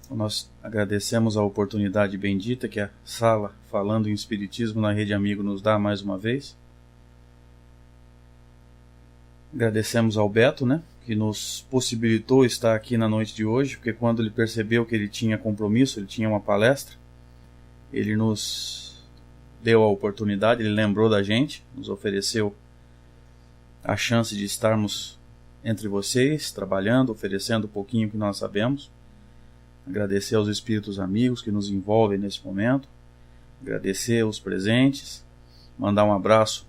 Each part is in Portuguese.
Nós agradecemos a oportunidade bendita que a sala Falando em Espiritismo na Rede Amigo nos dá mais uma vez. Agradecemos ao Beto, que nos possibilitou estar aqui na noite de hoje, porque quando ele percebeu que ele tinha compromisso, ele tinha uma palestra, ele nos deu a oportunidade, ele lembrou da gente, nos ofereceu a chance de estarmos entre vocês, trabalhando, oferecendo um pouquinho que nós sabemos. Agradecer aos espíritos amigos que nos envolvem nesse momento, agradecer aos presentes, mandar um abraço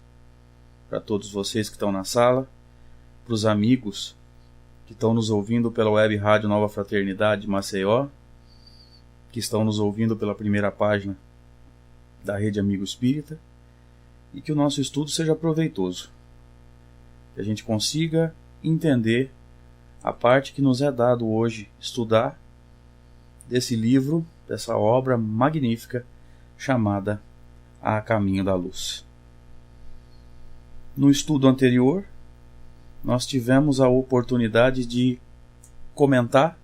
para todos vocês que estão na sala, para os amigos que estão nos ouvindo pela web rádio Nova Fraternidade de Maceió, que estão nos ouvindo pela primeira página da Rede Amigo Espírita, e que o nosso estudo seja proveitoso, que a gente consiga entender a parte que nos é dado hoje estudar desse livro, dessa obra magnífica chamada A Caminho da Luz. No estudo anterior, nós tivemos a oportunidade de comentar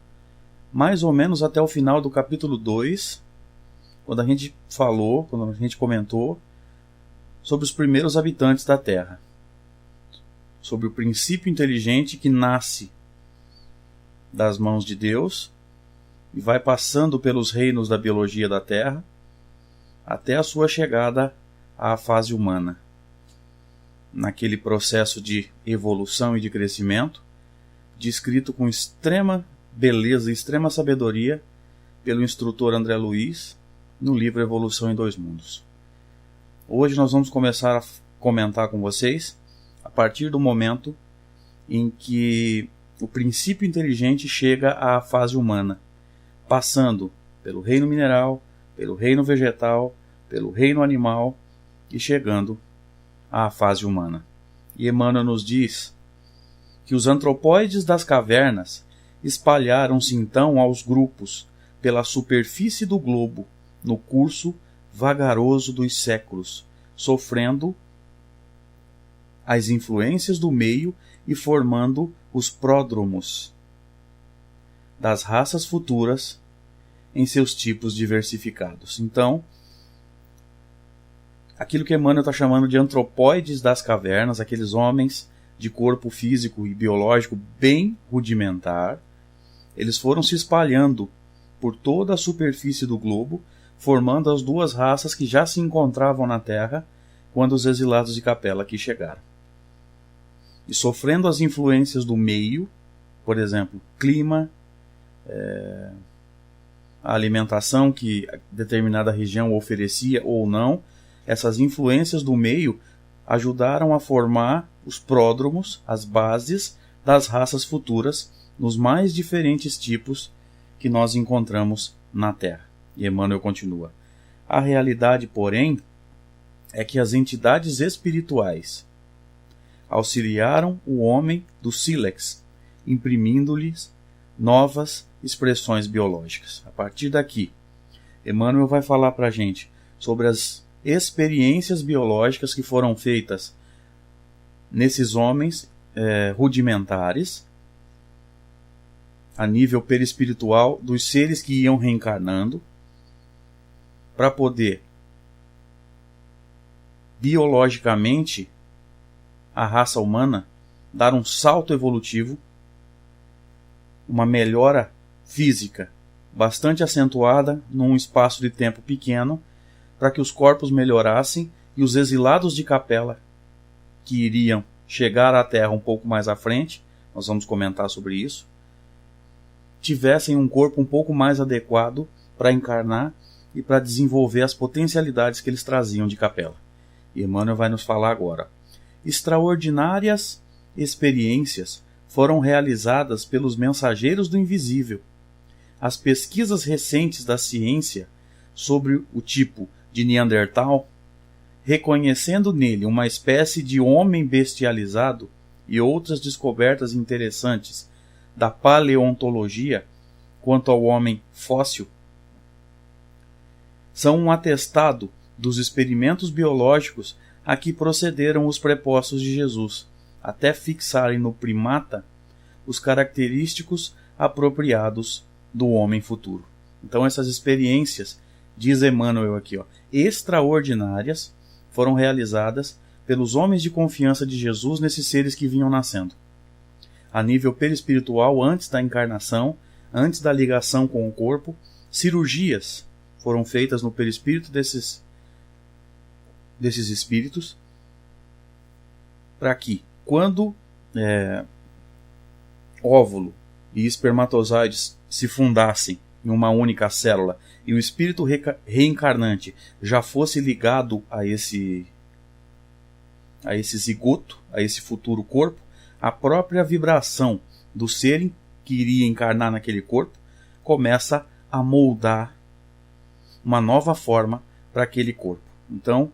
mais ou menos até o final do capítulo 2, quando a gente comentou sobre os primeiros habitantes da Terra, sobre o princípio inteligente que nasce das mãos de Deus e vai passando pelos reinos da biologia da Terra até a sua chegada à fase humana. Naquele processo de evolução e de crescimento, descrito com extrema beleza e extrema sabedoria pelo instrutor André Luiz no livro Evolução em Dois Mundos. Hoje nós vamos começar a comentar com vocês a partir do momento em que o princípio inteligente chega à fase humana, passando pelo reino mineral, pelo reino vegetal, pelo reino animal e chegando à fase humana. E Emmanuel nos diz que os antropóides das cavernas espalharam-se então aos grupos pela superfície do globo no curso vagaroso dos séculos, sofrendo as influências do meio e formando os pródromos das raças futuras em seus tipos diversificados. Então, aquilo que Emmanuel está chamando de antropóides das cavernas, aqueles homens de corpo físico e biológico bem rudimentar, eles foram se espalhando por toda a superfície do globo, formando as duas raças que já se encontravam na Terra quando os exilados de Capela aqui chegaram. E sofrendo as influências do meio, por exemplo, clima, a alimentação que determinada região oferecia ou não, essas influências do meio ajudaram a formar os pródromos, as bases das raças futuras nos mais diferentes tipos que nós encontramos na Terra. E Emmanuel continua: a realidade, porém, é que as entidades espirituais auxiliaram o homem do sílex, imprimindo-lhes novas expressões biológicas. A partir daqui, Emmanuel vai falar para a gente sobre as experiências biológicas que foram feitas nesses homens rudimentares, a nível perispiritual, dos seres que iam reencarnando, para poder, biologicamente, a raça humana dar um salto evolutivo, uma melhora física bastante acentuada num espaço de tempo pequeno, para que os corpos melhorassem e os exilados de Capela, que iriam chegar à Terra um pouco mais à frente, nós vamos comentar sobre isso, tivessem um corpo um pouco mais adequado para encarnar e para desenvolver as potencialidades que eles traziam de Capela. E Emmanuel vai nos falar agora. Extraordinárias experiências foram realizadas pelos mensageiros do invisível. As pesquisas recentes da ciência sobre o tipo de Neandertal, reconhecendo nele uma espécie de homem bestializado, e outras descobertas interessantes da paleontologia quanto ao homem fóssil, são um atestado dos experimentos biológicos a que procederam os prepostos de Jesus, até fixarem no primata os característicos apropriados do homem futuro. Então essas experiências, diz Emmanuel aqui, extraordinárias, foram realizadas pelos homens de confiança de Jesus nesses seres que vinham nascendo. A nível perispiritual, antes da encarnação, antes da ligação com o corpo, cirurgias foram feitas no perispírito desses espíritos, para que, quando óvulo e espermatozoides se fundassem em uma única célula e o espírito reencarnante já fosse ligado a esse zigoto, a esse futuro corpo, a própria vibração do ser que iria encarnar naquele corpo começa a moldar uma nova forma para aquele corpo. Então,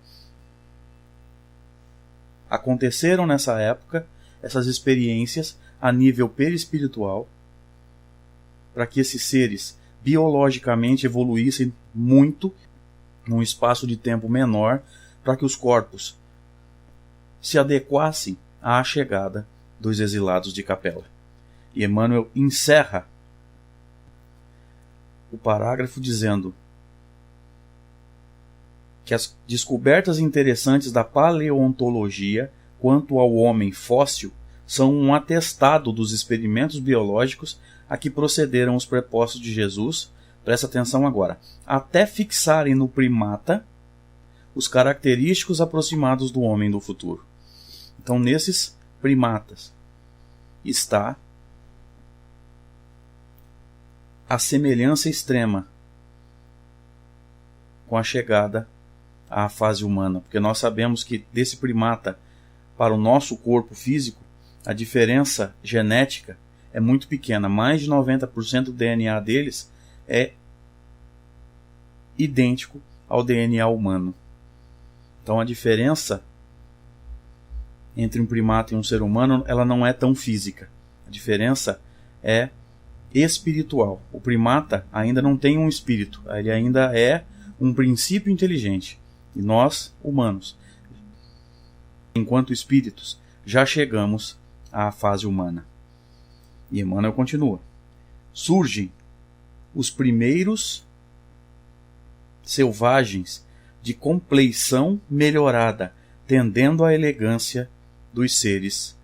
aconteceram nessa época essas experiências a nível perispiritual para que esses seres biologicamente evoluíssem muito num espaço de tempo menor, para que os corpos se adequassem à chegada dos exilados de Capela. E Emmanuel encerra o parágrafo dizendo que as descobertas interessantes da paleontologia quanto ao homem fóssil são um atestado dos experimentos biológicos a que procederam os prepostos de Jesus, presta atenção agora, até fixarem no primata os característicos aproximados do homem do futuro. Então, nesses primatas está a semelhança extrema com a chegada à fase humana, porque nós sabemos que desse primata para o nosso corpo físico, a diferença genética é muito pequena. Mais de 90% do DNA deles é idêntico ao DNA humano. Então a diferença entre um primata e um ser humano, ela não é tão física. A diferença é espiritual. O primata ainda não tem um espírito, ele ainda é um princípio inteligente. E nós, humanos, enquanto espíritos, já chegamos à fase humana. E Emmanuel continua. Surgem os primeiros selvagens de compleição melhorada, tendendo à elegância dos seres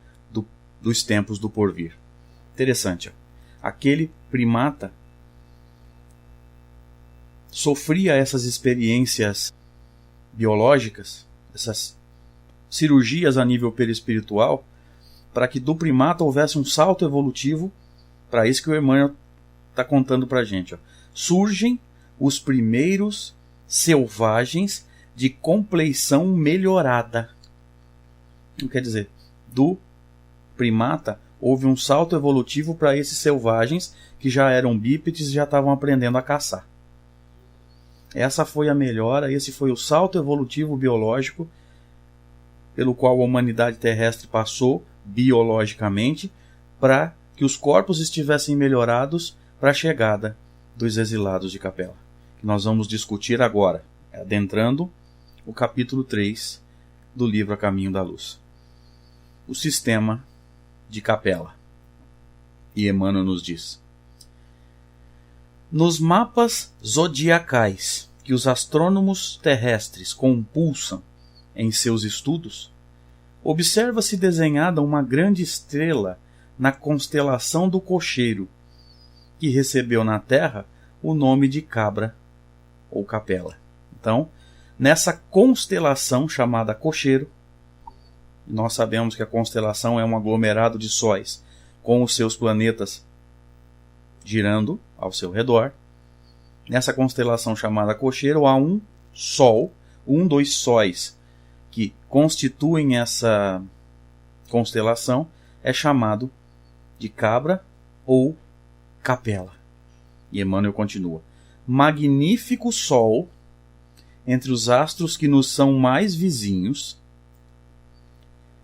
dos tempos do porvir. Interessante. Aquele primata sofria essas experiências biológicas, essas cirurgias a nível perispiritual, para que do primata houvesse um salto evolutivo, para isso que o Emmanuel está contando para a gente. Surgem os primeiros selvagens de compleição melhorada. Não quer dizer, do primata houve um salto evolutivo para esses selvagens que já eram bípedes e já estavam aprendendo a caçar. Essa foi a melhora, esse foi o salto evolutivo biológico pelo qual a humanidade terrestre passou biologicamente, para que os corpos estivessem melhorados para a chegada dos exilados de Capela, que nós vamos discutir agora, adentrando o capítulo 3 do livro A Caminho da Luz. O sistema de Capela. E Emmanuel nos diz: nos mapas zodiacais que os astrônomos terrestres compulsam em seus estudos, observa-se desenhada uma grande estrela na constelação do Cocheiro, que recebeu na Terra o nome de Cabra ou Capela. Então, nessa constelação chamada Cocheiro, nós sabemos que a constelação é um aglomerado de sóis com os seus planetas girando ao seu redor. Nessa constelação chamada Cocheiro há um Sol, dos sóis que constituem essa constelação é chamado de Cabra ou Capela. E Emmanuel continua: magnífico Sol entre os astros que nos são mais vizinhos,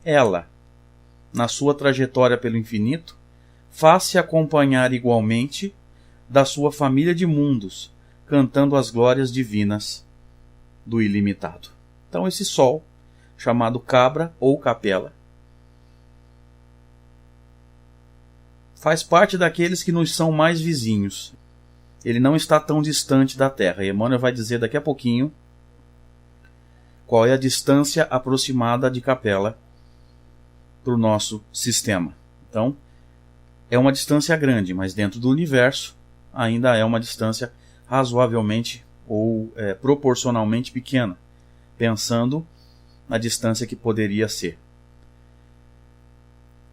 ela, na sua trajetória pelo infinito, faz-se acompanhar igualmente da sua família de mundos, cantando as glórias divinas do ilimitado. Então esse Sol, chamado Cabra ou Capela, faz parte daqueles que nos são mais vizinhos. ele não está tão distante da Terra. E Emmanuel vai dizer daqui a pouquinho qual é a distância aproximada de Capela para o nosso sistema. Então, é uma distância grande, mas dentro do universo ainda é uma distância razoavelmente ou proporcionalmente pequena, pensando na distância que poderia ser.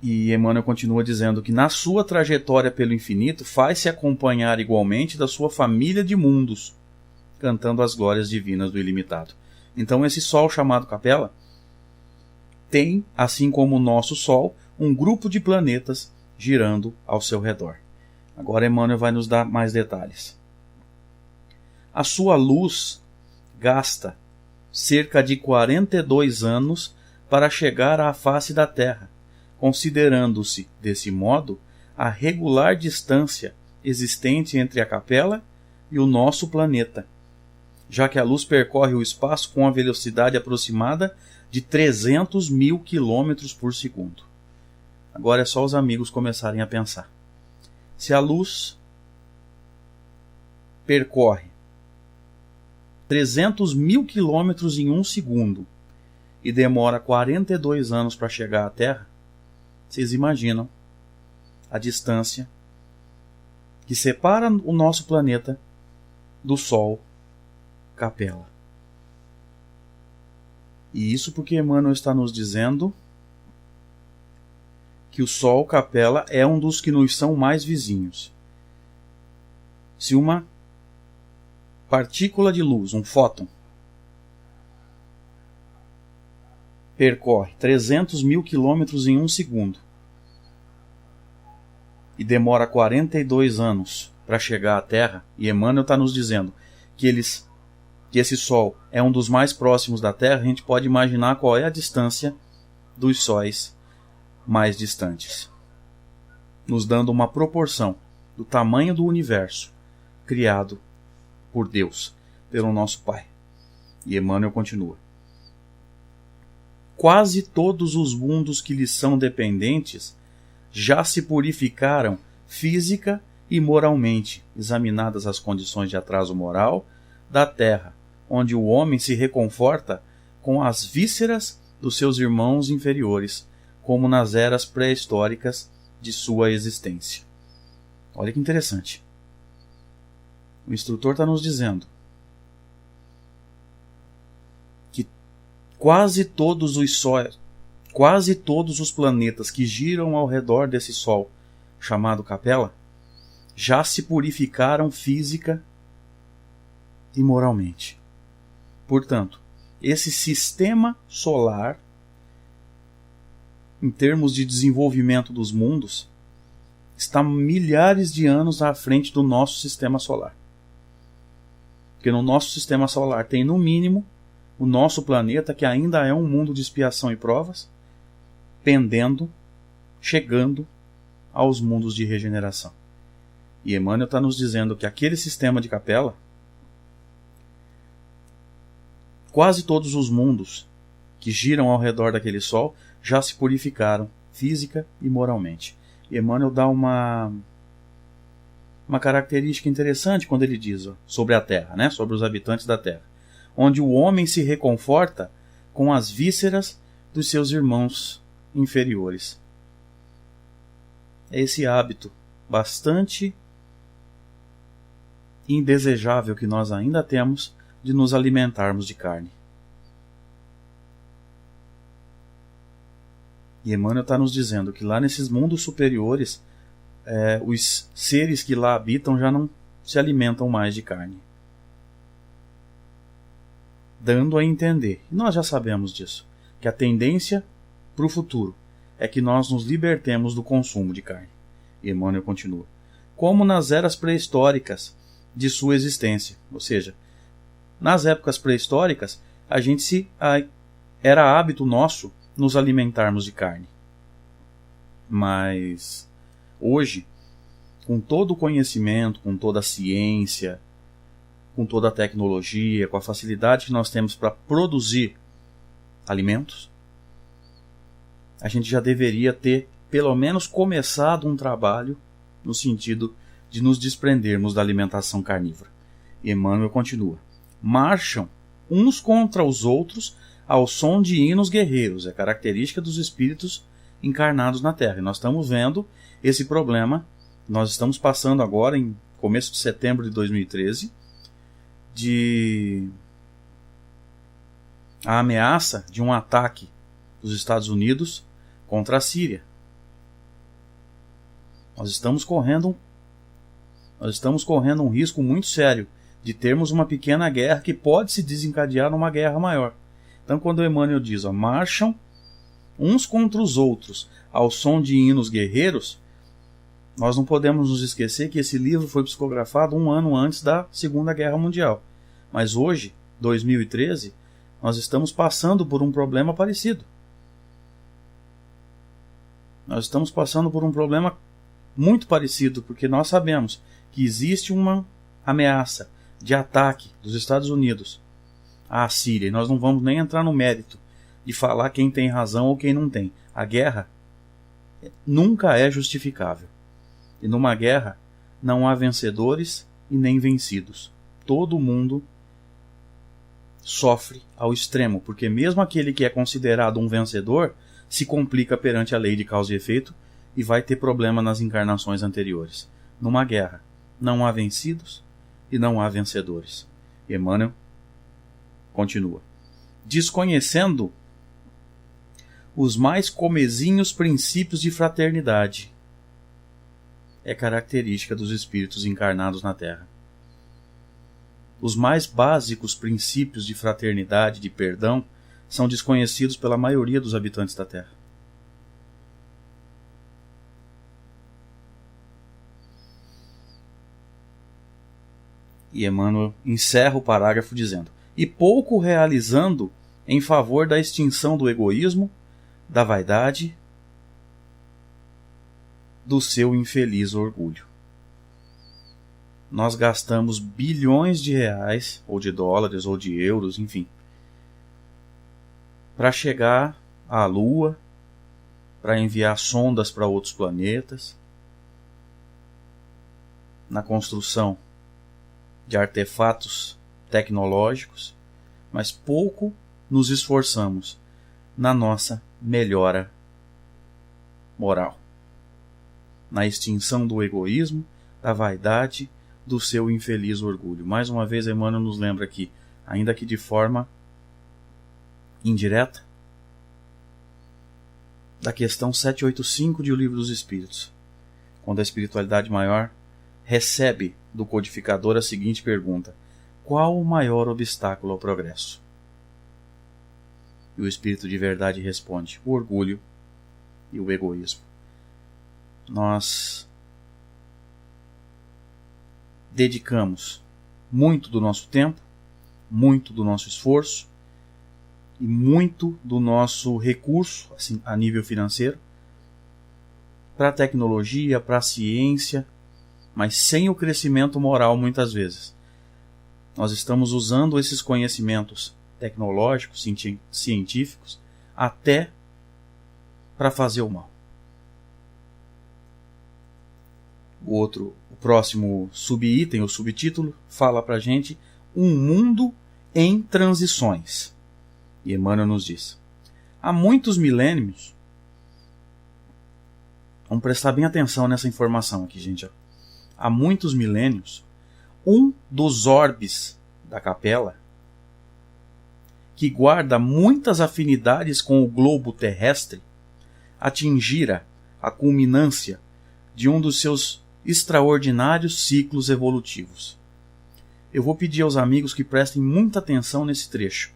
E Emmanuel continua dizendo que na sua trajetória pelo infinito faz-se acompanhar igualmente da sua família de mundos, cantando as glórias divinas do ilimitado. Então esse Sol chamado Capela tem, assim como o nosso Sol, um grupo de planetas girando ao seu redor. Agora Emmanuel vai nos dar mais detalhes. A sua luz gasta cerca de 42 anos para chegar à face da Terra, considerando-se, desse modo, a regular distância existente entre a Capela e o nosso planeta, já que a luz percorre o espaço com a velocidade aproximada de 300 mil quilômetros por segundo. Agora é só os amigos começarem a pensar. Se a luz percorre 300 mil quilômetros em um segundo e demora 42 anos para chegar à Terra, vocês imaginam a distância que separa o nosso planeta do Sol Capela. E isso porque Emmanuel está nos dizendo que o Sol Capela é um dos que nos são mais vizinhos. Se uma partícula de luz, um fóton, percorre 300 mil quilômetros em um segundo e demora 42 anos para chegar à Terra, e Emmanuel está nos dizendo que esse Sol é um dos mais próximos da Terra, a gente pode imaginar qual é a distância dos sóis mais distantes, nos dando uma proporção do tamanho do universo criado por Deus, pelo nosso Pai. E Emmanuel continua. Quase todos os mundos que lhes são dependentes já se purificaram física e moralmente, examinadas as condições de atraso moral da Terra, onde o homem se reconforta com as vísceras dos seus irmãos inferiores, como nas eras pré-históricas de sua existência. Olha que interessante. O instrutor está nos dizendo que quase todos os planetas que giram ao redor desse Sol chamado Capela já se purificaram física e moralmente. Portanto, esse sistema solar, em termos de desenvolvimento dos mundos, está milhares de anos à frente do nosso sistema solar. Porque no nosso sistema solar tem, no mínimo, o nosso planeta, que ainda é um mundo de expiação e provas, chegando aos mundos de regeneração. E Emmanuel está nos dizendo que aquele sistema de Capela, quase todos os mundos que giram ao redor daquele Sol já se purificaram física e moralmente. E Emmanuel dá uma característica interessante quando ele diz sobre a Terra, né? Sobre os habitantes da Terra, onde o homem se reconforta com as vísceras dos seus irmãos inferiores. É esse hábito bastante indesejável que nós ainda temos de nos alimentarmos de carne. E Emmanuel está nos dizendo que lá nesses mundos superiores, os seres que lá habitam já não se alimentam mais de carne. Dando a entender, e nós já sabemos disso, que a tendência para o futuro é que nós nos libertemos do consumo de carne. E Emmanuel continua. Como nas eras pré-históricas de sua existência. Ou seja, nas épocas pré-históricas, era hábito nosso nos alimentarmos de carne. Mas hoje, com todo o conhecimento, com toda a ciência, com toda a tecnologia, com a facilidade que nós temos para produzir alimentos, a gente já deveria ter pelo menos começado um trabalho no sentido de nos desprendermos da alimentação carnívora. E Emmanuel continua: marcham uns contra os outros ao som de hinos guerreiros. É característica dos espíritos encarnados na Terra. E nós estamos vendo esse problema. Nós estamos passando agora, em começo de setembro de 2013, a ameaça de um ataque dos Estados Unidos contra a Síria. Nós estamos correndo um risco muito sério de termos uma pequena guerra que pode se desencadear numa guerra maior. Então, quando Emmanuel diz, marcham uns contra os outros ao som de hinos guerreiros, nós não podemos nos esquecer que esse livro foi psicografado 1 ano antes da Segunda Guerra Mundial. Mas hoje, 2013, nós estamos passando por um problema parecido. Nós estamos passando por um problema muito parecido, porque nós sabemos que existe uma ameaça de ataque dos Estados Unidos à Síria. E nós não vamos nem entrar no mérito de falar quem tem razão ou quem não tem. A guerra nunca é justificável. E numa guerra não há vencedores e nem vencidos. Todo mundo sofre ao extremo, porque mesmo aquele que é considerado um vencedor se complica perante a lei de causa e efeito e vai ter problema nas encarnações anteriores. Numa guerra não há vencidos e não há vencedores. Emmanuel continua: desconhecendo os mais comezinhos princípios de fraternidade, é característica dos espíritos encarnados na Terra. Os mais básicos princípios de fraternidade, de perdão, são desconhecidos pela maioria dos habitantes da Terra. E Emmanuel encerra o parágrafo dizendo: e pouco realizando em favor da extinção do egoísmo, da vaidade, do seu infeliz orgulho. Nós gastamos bilhões de reais, ou de dólares, ou de euros, enfim, para chegar à Lua, para enviar sondas para outros planetas, na construção de artefatos tecnológicos, mas pouco nos esforçamos na nossa melhora moral, na extinção do egoísmo, da vaidade, do seu infeliz orgulho. Mais uma vez, Emmanuel nos lembra aqui, ainda que de forma indireta, da questão 785 de O Livro dos Espíritos, quando a espiritualidade maior recebe do codificador a seguinte pergunta: qual o maior obstáculo ao progresso? E o Espírito de Verdade responde: o orgulho e o egoísmo. Nós dedicamos muito do nosso tempo, muito do nosso esforço e muito do nosso recurso, assim, a nível financeiro, para a tecnologia, para a ciência, mas sem o crescimento moral muitas vezes. Nós estamos usando esses conhecimentos tecnológicos, científicos, até para fazer o mal. O próximo subitem, ou subtítulo, fala para a gente: um mundo em transições. E Emmanuel nos diz: há muitos milênios, vamos prestar bem atenção nessa informação aqui, gente. Há muitos milênios, um dos orbes da capela, que guarda muitas afinidades com o globo terrestre, atingira a culminância de um dos seus extraordinários ciclos evolutivos. Eu vou pedir aos amigos que prestem muita atenção nesse trecho,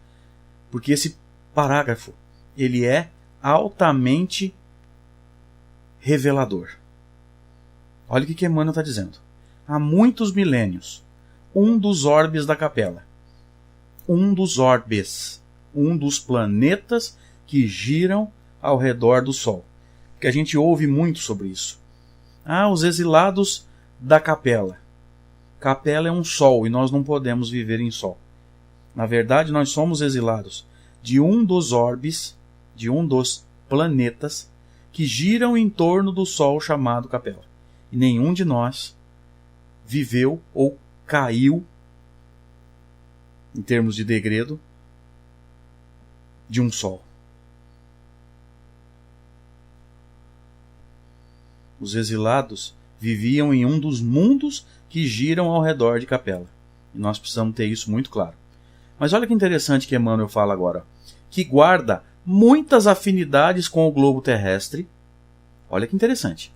porque esse parágrafo ele é altamente revelador. Olha o que Emmanuel está dizendo. Há muitos milênios, um dos orbes da capela, um dos orbes, um dos planetas que giram ao redor do Sol. Porque a gente ouve muito sobre isso. Os exilados da capela. Capela é um sol e nós não podemos viver em sol. Na verdade, nós somos exilados de um dos orbes, de um dos planetas que giram em torno do Sol chamado capela. E nenhum de nós viveu ou caiu, em termos de degredo, de um sol. Os exilados viviam em um dos mundos que giram ao redor de Capela. E nós precisamos ter isso muito claro. Mas olha que interessante que Emmanuel fala agora. Que guarda muitas afinidades com o globo terrestre. Olha que interessante.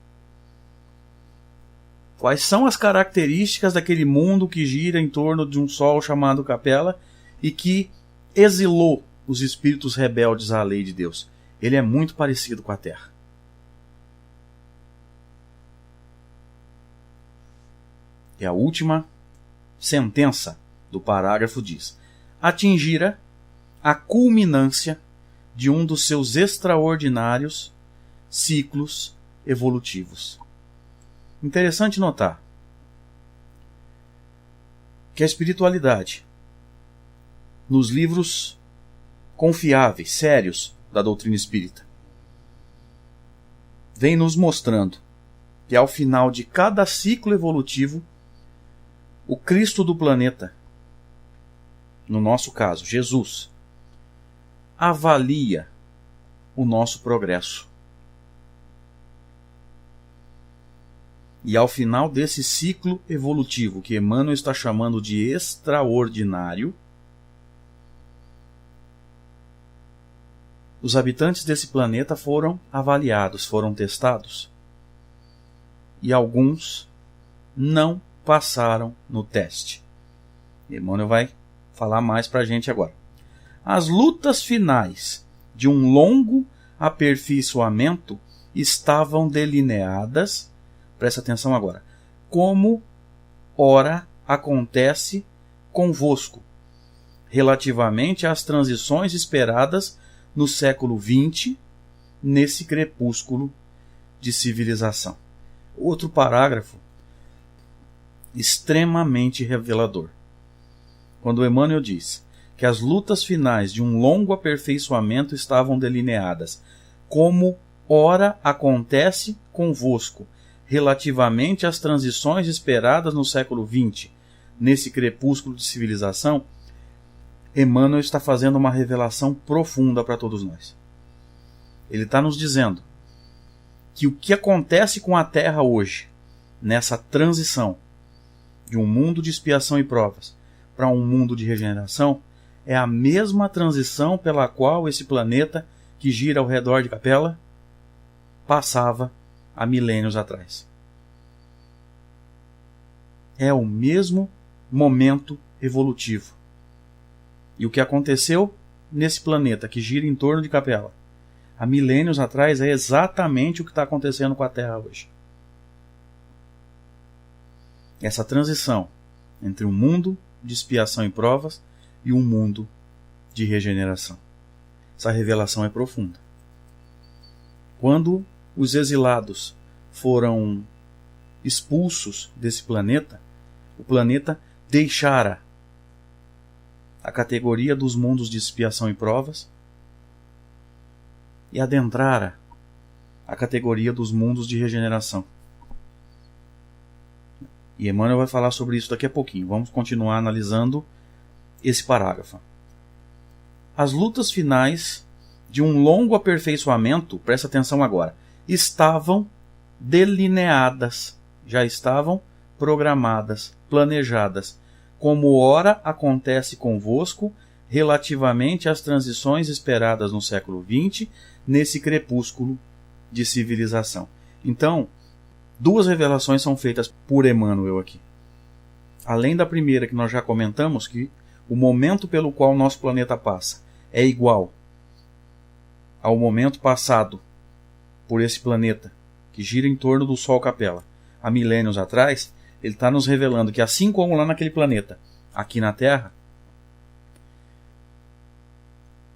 Quais são as características daquele mundo que gira em torno de um sol chamado Capela e que exilou os espíritos rebeldes à lei de Deus? Ele é muito parecido com a Terra. E a última sentença do parágrafo diz: atingira a culminância de um dos seus extraordinários ciclos evolutivos. Interessante notar que a espiritualidade, nos livros confiáveis, sérios da doutrina espírita, vem nos mostrando que ao final de cada ciclo evolutivo, o Cristo do planeta, no nosso caso, Jesus, avalia o nosso progresso. E ao final desse ciclo evolutivo, que Emmanuel está chamando de extraordinário, os habitantes desse planeta foram avaliados, foram testados. E alguns não passaram no teste. Emmanuel vai falar mais para a gente agora. As lutas finais de um longo aperfeiçoamento estavam delineadas, presta atenção agora, como ora acontece convosco, relativamente às transições esperadas no século XX, nesse crepúsculo de civilização. Outro parágrafo extremamente revelador. Quando Emmanuel diz que as lutas finais de um longo aperfeiçoamento estavam delineadas, como ora acontece convosco, relativamente às transições esperadas no século XX, nesse crepúsculo de civilização, Emmanuel está fazendo uma revelação profunda para todos nós. Ele está nos dizendo que o que acontece com a Terra hoje, nessa transição de um mundo de expiação e provas para um mundo de regeneração, é a mesma transição pela qual esse planeta que gira ao redor de Capela passava há milênios atrás. É o mesmo momento evolutivo. E o que aconteceu nesse planeta que gira em torno de Capela há milênios atrás é exatamente o que está acontecendo com a Terra hoje. Essa transição entre um mundo de expiação e provas e um mundo de regeneração. Essa revelação é profunda. Quando os exilados foram expulsos desse planeta, o planeta deixara a categoria dos mundos de expiação e provas e adentrara a categoria dos mundos de regeneração. E Emmanuel vai falar sobre isso daqui a pouquinho. Vamos continuar analisando esse parágrafo. As lutas finais de um longo aperfeiçoamento, presta atenção agora, estavam delineadas, já estavam programadas, planejadas, como ora acontece convosco, relativamente às transições esperadas no século XX, nesse crepúsculo de civilização. Então, duas revelações são feitas por Emmanuel aqui. Além da primeira que nós já comentamos, que o momento pelo qual o nosso planeta passa é igual ao momento passado por esse planeta, que gira em torno do Sol Capela, há milênios atrás, ele está nos revelando que assim como lá naquele planeta, aqui na Terra,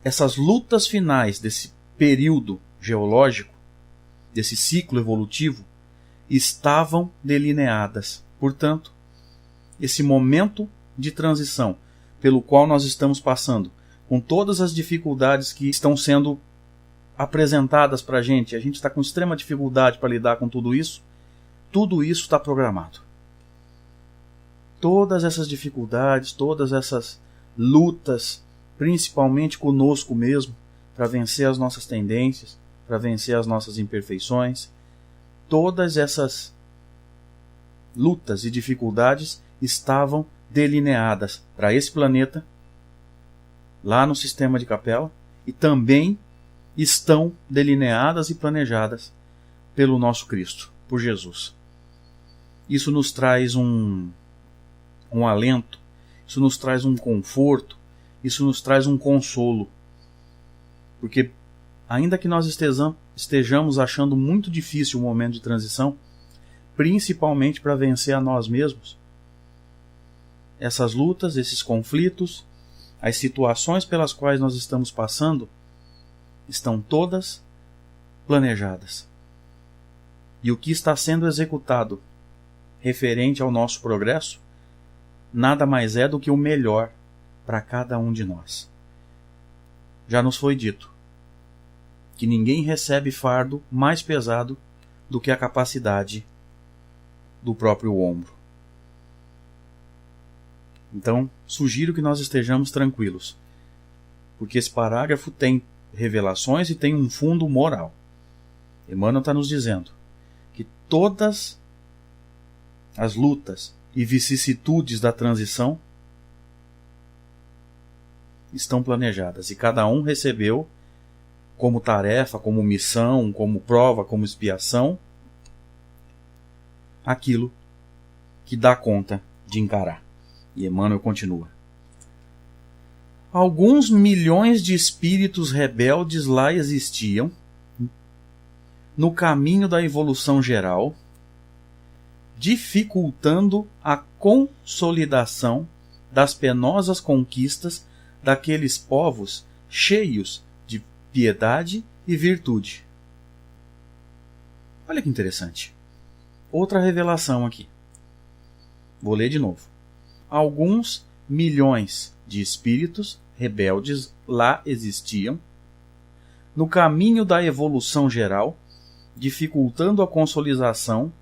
essas lutas finais desse período geológico, desse ciclo evolutivo, estavam delineadas. Portanto, esse momento de transição pelo qual nós estamos passando, com todas as dificuldades que estão sendo apresentadas para a gente está com extrema dificuldade para lidar com tudo isso está programado. todas essas dificuldades, todas essas lutas, principalmente conosco mesmo, para vencer as nossas tendências, para vencer as nossas imperfeições, todas essas lutas e dificuldades estavam delineadas para esse planeta, lá no sistema de Capela, e também estão delineadas e planejadas pelo nosso Cristo, por Jesus. Isso nos traz um alento, isso nos traz um conforto, isso nos traz um consolo. Porque ainda que nós estejamos achando muito difícil o momento de transição, principalmente para vencer a nós mesmos, essas lutas, esses conflitos, as situações pelas quais nós estamos passando, estão todas planejadas. E o que está sendo executado referente ao nosso progresso, nada mais é do que o melhor para cada um de nós. Já nos foi dito que ninguém recebe fardo mais pesado do que a capacidade do próprio ombro. Então, sugiro que nós estejamos tranquilos, porque esse parágrafo tem revelações e tem um fundo moral. Emmanuel está nos dizendo que todas as lutas e vicissitudes da transição estão planejadas e cada um recebeu como tarefa, como missão, como prova, como expiação, aquilo que dá conta de encarar. E Emmanuel continua. Alguns milhões de espíritos rebeldes lá existiam, no caminho da evolução geral, dificultando a consolidação das penosas conquistas daqueles povos cheios de piedade e virtude. Olha que interessante. Outra revelação aqui. Vou ler de novo. Alguns milhões de espíritos rebeldes lá existiam, no caminho da evolução geral, dificultando a consolidação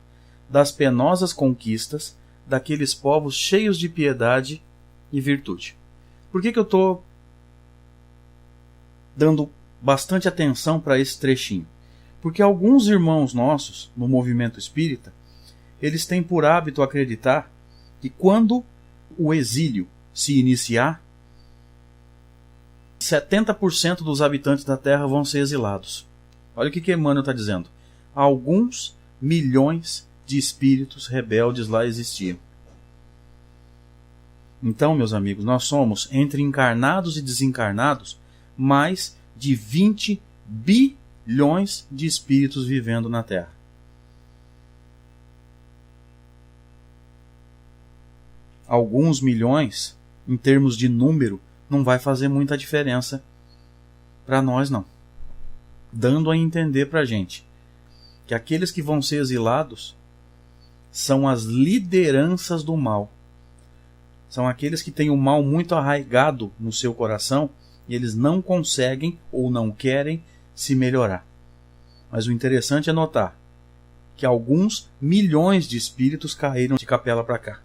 das penosas conquistas daqueles povos cheios de piedade e virtude. Por que eu estou dando bastante atenção para esse trechinho? Porque alguns irmãos nossos, no movimento espírita, eles têm por hábito acreditar que quando o exílio se iniciar, 70% dos habitantes da Terra vão ser exilados. Olha o que Emmanuel está dizendo. Alguns milhões de espíritos rebeldes lá existiam. Então, meus amigos, nós somos, entre encarnados e desencarnados, mais de 20 bilhões de espíritos vivendo na Terra. Alguns milhões, em termos de número, não vai fazer muita diferença para nós, não. Dando a entender para a gente que aqueles que vão ser exilados são as lideranças do mal. São aqueles que têm o mal muito arraigado no seu coração e eles não conseguem ou não querem se melhorar. Mas o interessante é notar que alguns milhões de espíritos caíram de Capela para cá.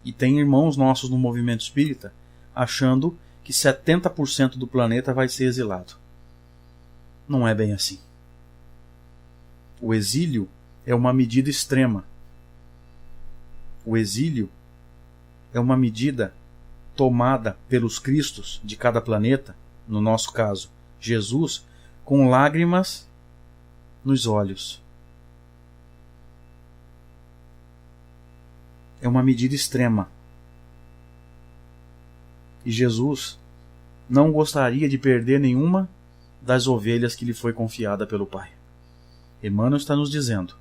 E tem irmãos nossos no movimento espírita achando que 70% do planeta vai ser exilado. Não é bem assim. O exílio é uma medida extrema. O exílio é uma medida tomada pelos Cristos de cada planeta, no nosso caso, Jesus, com lágrimas nos olhos. É uma medida extrema. E Jesus não gostaria de perder nenhuma das ovelhas que lhe foi confiada pelo Pai. Emmanuel está nos dizendo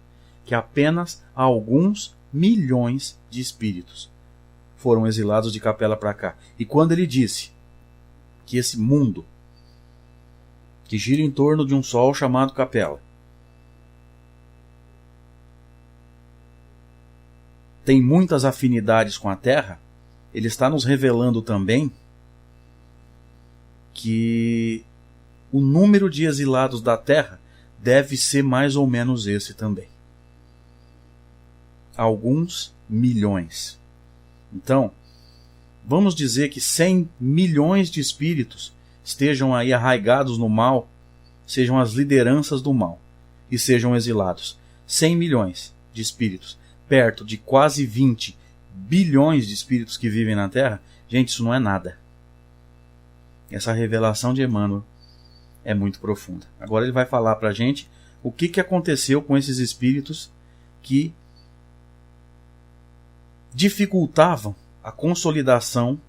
que apenas alguns milhões de espíritos foram exilados de Capela para cá. E quando ele disse que esse mundo, que gira em torno de um sol chamado Capela, tem muitas afinidades com a Terra, ele está nos revelando também que o número de exilados da Terra deve ser mais ou menos esse também. Alguns milhões. Então, vamos dizer que 100 milhões de espíritos estejam aí arraigados no mal, sejam as lideranças do mal e sejam exilados. 100 milhões de espíritos, perto de quase 20 bilhões de espíritos que vivem na Terra. Gente, isso não é nada. Essa revelação de Emmanuel é muito profunda. Agora ele vai falar para a gente o que aconteceu com esses espíritos que dificultavam a consolidação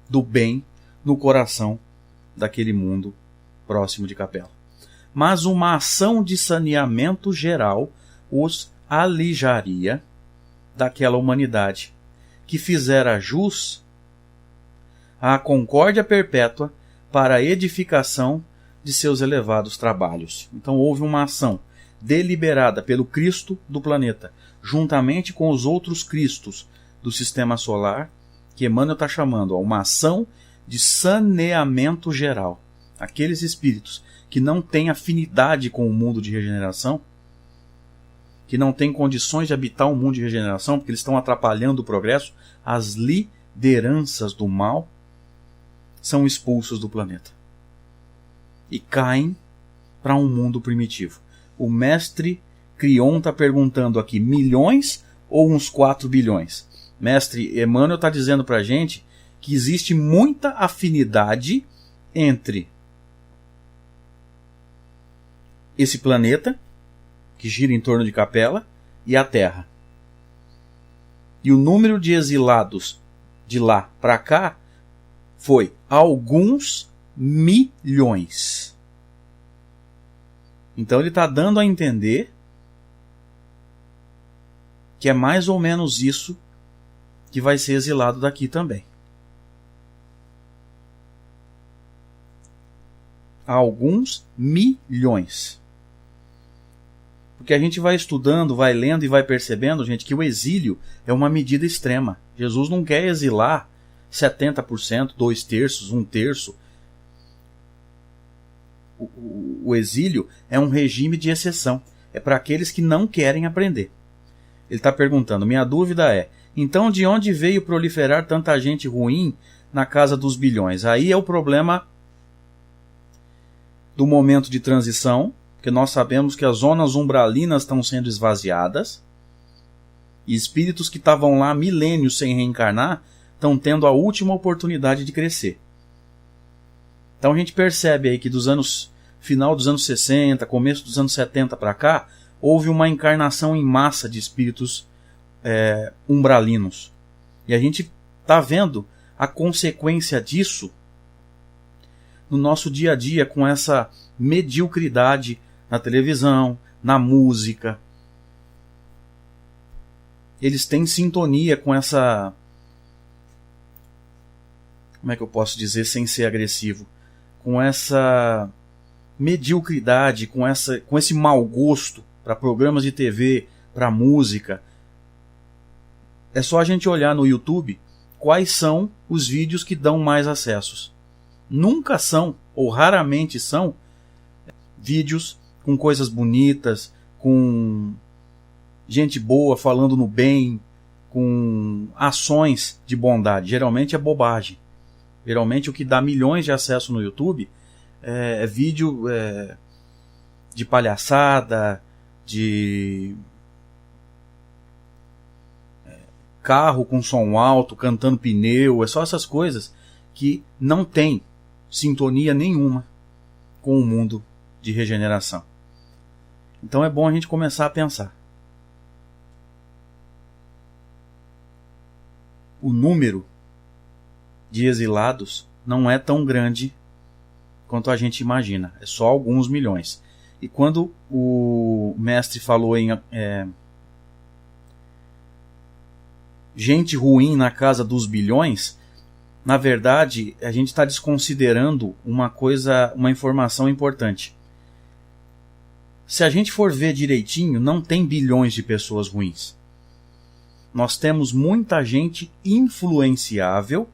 do bem no coração daquele mundo próximo de Capela. Mas uma ação de saneamento geral os alijaria daquela humanidade que fizera jus à concórdia perpétua para a edificação de seus elevados trabalhos. Então houve uma ação deliberada pelo Cristo do planeta, juntamente com os outros Cristos do sistema solar, que Emmanuel está chamando uma ação de saneamento geral. Aqueles espíritos que não têm afinidade com o mundo de regeneração, que não têm condições de habitar um mundo de regeneração, porque eles estão atrapalhando o progresso, as lideranças do mal são expulsos do planeta e caem para um mundo primitivo. O mestre Crion está perguntando aqui, milhões ou uns 4 bilhões? Mestre Emmanuel está dizendo para a gente que existe muita afinidade entre esse planeta, que gira em torno de Capela, e a Terra. E o número de exilados de lá para cá foi alguns milhões. Então ele está dando a entender que é mais ou menos isso que vai ser exilado daqui também. Alguns milhões. Porque a gente vai estudando, vai lendo e vai percebendo, gente, que o exílio é uma medida extrema. Jesus não quer exilar 70%, 2/3, 1/3. O exílio é um regime de exceção. É para aqueles que não querem aprender. Ele está perguntando, minha dúvida é, então de onde veio proliferar tanta gente ruim na casa dos bilhões? Aí é o problema do momento de transição, porque nós sabemos que as zonas umbralinas estão sendo esvaziadas e espíritos que estavam lá milênios sem reencarnar estão tendo a última oportunidade de crescer. Então a gente percebe aí que final dos anos 60, começo dos anos 70 para cá, houve uma encarnação em massa de espíritos umbralinos. E a gente está vendo a consequência disso no nosso dia a dia, com essa mediocridade na televisão, na música. Eles têm sintonia com essa... Como é que eu posso dizer sem ser agressivo? Com essa mediocridade, com esse mau gosto para programas de TV, para música. É só a gente olhar no YouTube quais são os vídeos que dão mais acessos. Nunca são, ou raramente são, vídeos com coisas bonitas, com gente boa falando no bem, com ações de bondade. Geralmente é bobagem. Geralmente o que dá milhões de acessos no YouTube é vídeo de palhaçada, de carro com som alto, cantando pneu, é só essas coisas que não tem sintonia nenhuma com o mundo de regeneração. Então é bom a gente começar a pensar. O número de exilados não é tão grande quanto a gente imagina. É só alguns milhões. E quando o mestre falou em gente ruim na casa dos bilhões, na verdade, a gente está desconsiderando uma informação importante. Se a gente for ver direitinho, não tem bilhões de pessoas ruins. Nós temos muita gente influenciável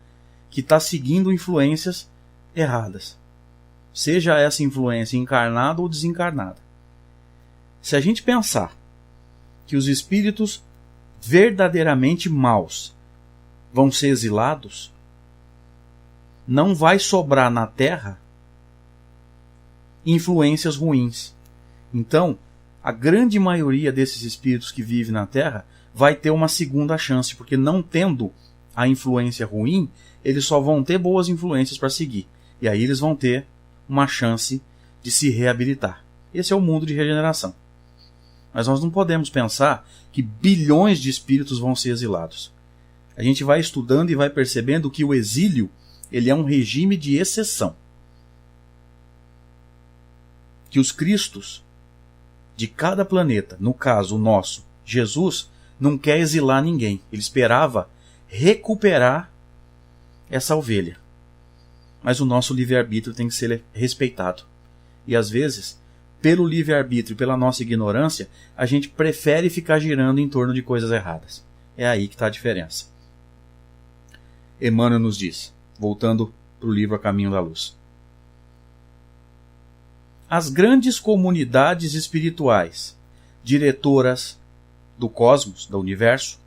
que está seguindo influências erradas. Seja essa influência encarnada ou desencarnada. Se a gente pensar que os espíritos verdadeiramente maus vão ser exilados, não vai sobrar na Terra influências ruins. Então, a grande maioria desses espíritos que vivem na Terra vai ter uma segunda chance, porque não tendo a influência ruim, eles só vão ter boas influências para seguir. E aí eles vão ter uma chance de se reabilitar. Esse é o mundo de regeneração. Mas nós não podemos pensar que bilhões de espíritos vão ser exilados. A gente vai estudando e vai percebendo que o exílio ele é um regime de exceção. Que os cristos de cada planeta, no caso o nosso, Jesus, não quer exilar ninguém. Ele esperava recuperar essa ovelha. Mas o nosso livre-arbítrio tem que ser respeitado. E às vezes, pelo livre-arbítrio e pela nossa ignorância, a gente prefere ficar girando em torno de coisas erradas. É aí que está a diferença. Emmanuel nos diz, voltando para o livro A Caminho da Luz. As grandes comunidades espirituais, diretoras do cosmos, do universo,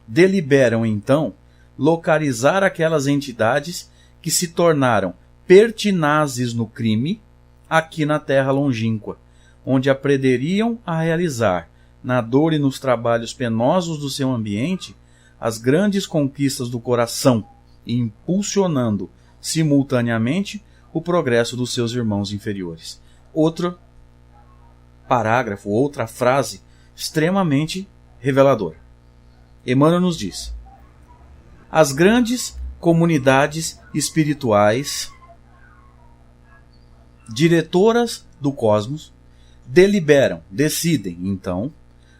deliberam então localizar aquelas entidades que se tornaram pertinazes no crime aqui na Terra longínqua, onde aprenderiam a realizar, na dor e nos trabalhos penosos do seu ambiente, as grandes conquistas do coração, impulsionando simultaneamente o progresso dos seus irmãos inferiores. Outro parágrafo, outra frase extremamente reveladora. Emmanuel nos diz: as grandes comunidades espirituais, diretoras do cosmos, decidem, então,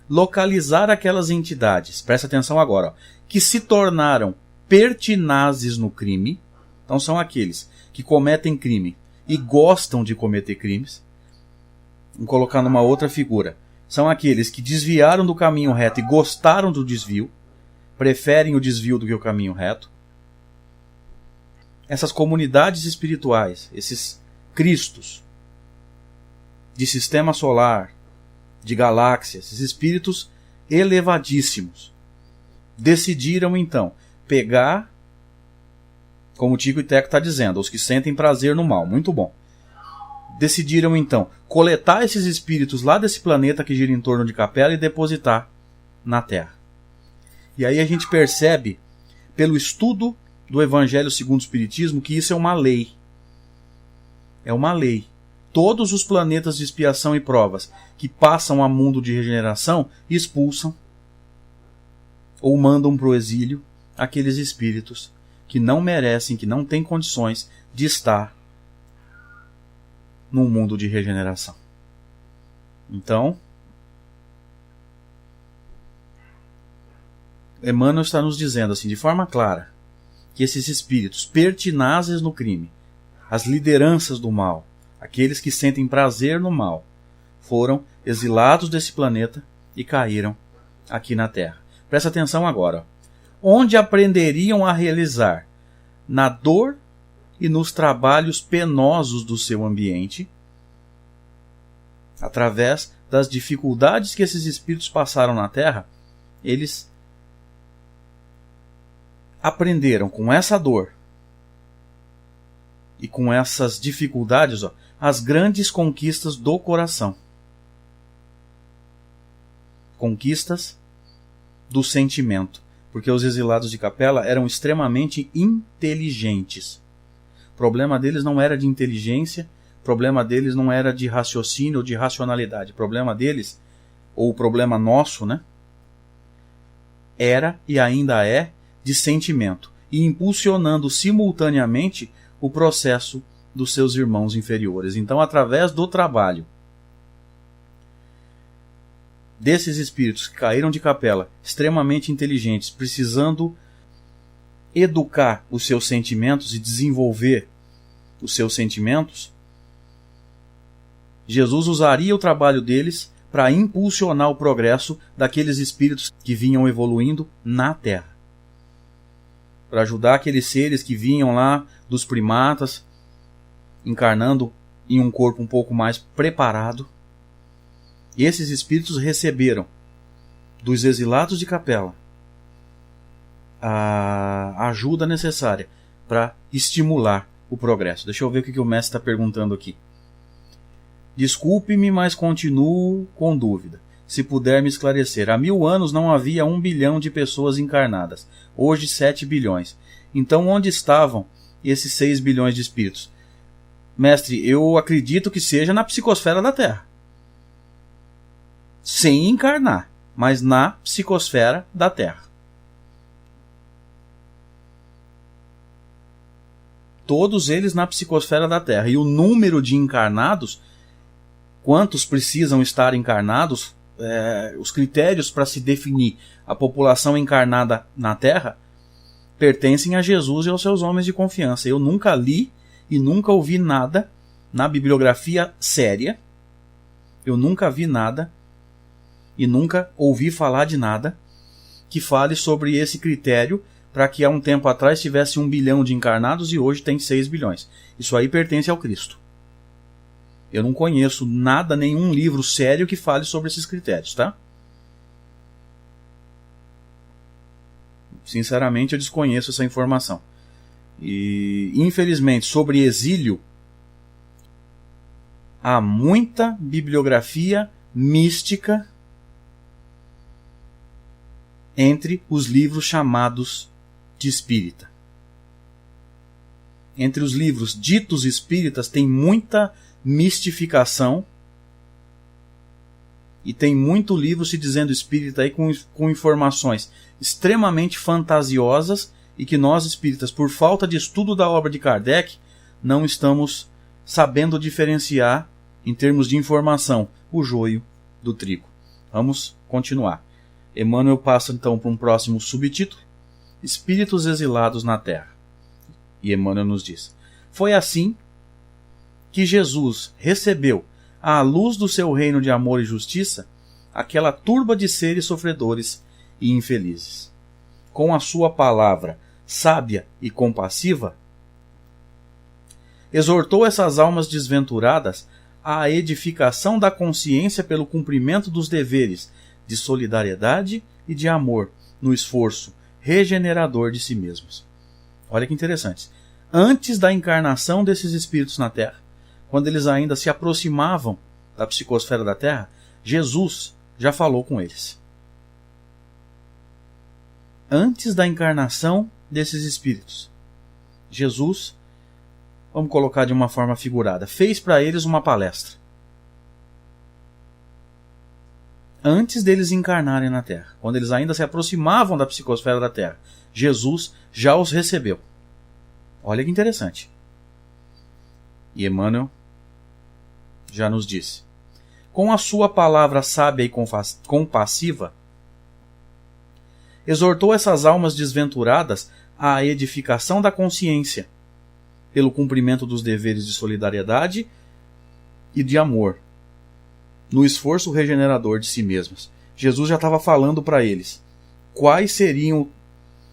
localizar aquelas entidades, presta atenção agora, ó, que se tornaram pertinazes no crime. Então são aqueles que cometem crime e gostam de cometer crimes. Vamos colocar numa outra figura. São aqueles que desviaram do caminho reto e gostaram do desvio, preferem o desvio do que o caminho reto. Essas comunidades espirituais, esses cristos de sistema solar, de galáxias, esses espíritos elevadíssimos, decidiram então pegar, como o Tico e Teco está dizendo, os que sentem prazer no mal, muito bom. Decidiram então coletar esses espíritos lá desse planeta que gira em torno de Capela e depositar na Terra. E aí a gente percebe, pelo estudo do Evangelho segundo o Espiritismo, que isso é uma lei. É uma lei. Todos os planetas de expiação e provas que passam a mundo de regeneração expulsam ou mandam para o exílio aqueles espíritos que não merecem, que não têm condições de estar num mundo de regeneração. Então, Emmanuel está nos dizendo assim, de forma clara, que esses espíritos pertinazes no crime, as lideranças do mal, aqueles que sentem prazer no mal, foram exilados desse planeta e caíram aqui na Terra. Presta atenção agora. Onde aprenderiam a realizar, na dor e nos trabalhos penosos do seu ambiente, através das dificuldades que esses espíritos passaram na Terra, eles aprenderam com essa dor e com essas dificuldades, as grandes conquistas do coração. Conquistas do sentimento. Porque os exilados de Capela eram extremamente inteligentes. O problema deles não era de inteligência, o problema deles não era de raciocínio ou de racionalidade. O problema deles, ou o problema nosso, né, era e ainda é de sentimento. E impulsionando simultaneamente o processo dos seus irmãos inferiores. Então, através do trabalho desses espíritos que caíram de Capela, extremamente inteligentes, precisando educar os seus sentimentos e desenvolver os seus sentimentos, Jesus usaria o trabalho deles para impulsionar o progresso daqueles espíritos que vinham evoluindo na Terra. Para ajudar aqueles seres que vinham lá dos primatas, encarnando em um corpo um pouco mais preparado. E esses espíritos receberam dos exilados de Capela a ajuda necessária para estimular o progresso. Deixa eu ver o que o mestre está perguntando aqui. Desculpe-me, mas continuo com dúvida. Se puder me esclarecer. Há 1000 anos não havia 1 bilhão de pessoas encarnadas. Hoje 7 bilhões. Então onde estavam esses 6 bilhões de espíritos? Mestre, eu acredito que seja na psicosfera da Terra. Sem encarnar, mas na psicosfera da Terra. Todos eles na psicosfera da Terra. E o número de encarnados, quantos precisam estar encarnados, os critérios para se definir a população encarnada na Terra, pertencem a Jesus e aos seus homens de confiança. Eu nunca li e nunca ouvi nada na bibliografia séria. Eu nunca vi nada e nunca ouvi falar de nada que fale sobre esse critério para que há um tempo atrás tivesse 1 bilhão de encarnados e hoje tem 6 bilhões. Isso aí pertence ao Cristo. Eu não conheço nada, nenhum livro sério que fale sobre esses critérios, tá? Sinceramente, eu desconheço essa informação. E, infelizmente, sobre exílio, há muita bibliografia mística entre os livros chamados de espírita. Entre os livros ditos espíritas tem muita mistificação e tem muito livro se dizendo espírita aí com informações extremamente fantasiosas e que nós espíritas, por falta de estudo da obra de Kardec, não estamos sabendo diferenciar, em termos de informação, o joio do trigo. Vamos continuar. Emmanuel passa então para um próximo subtítulo: Espíritos exilados na Terra. E Emmanuel nos diz: foi assim que Jesus recebeu, à luz do seu reino de amor e justiça, aquela turba de seres sofredores e infelizes. Com a sua palavra sábia e compassiva, exortou essas almas desventuradas à edificação da consciência pelo cumprimento dos deveres de solidariedade e de amor no esforço regenerador de si mesmos. Olha que interessante. Antes da encarnação desses espíritos na Terra, quando eles ainda se aproximavam da psicosfera da Terra, Jesus já falou com eles. Antes da encarnação desses espíritos, Jesus, vamos colocar de uma forma figurada, fez para eles uma palestra. Antes deles encarnarem na Terra, quando eles ainda se aproximavam da psicosfera da Terra, Jesus já os recebeu. Olha que interessante. E Emmanuel já nos disse: com a sua palavra sábia e compassiva, exortou essas almas desventuradas à edificação da consciência, pelo cumprimento dos deveres de solidariedade e de amor, no esforço regenerador de si mesmas. Jesus já estava falando para eles quais seriam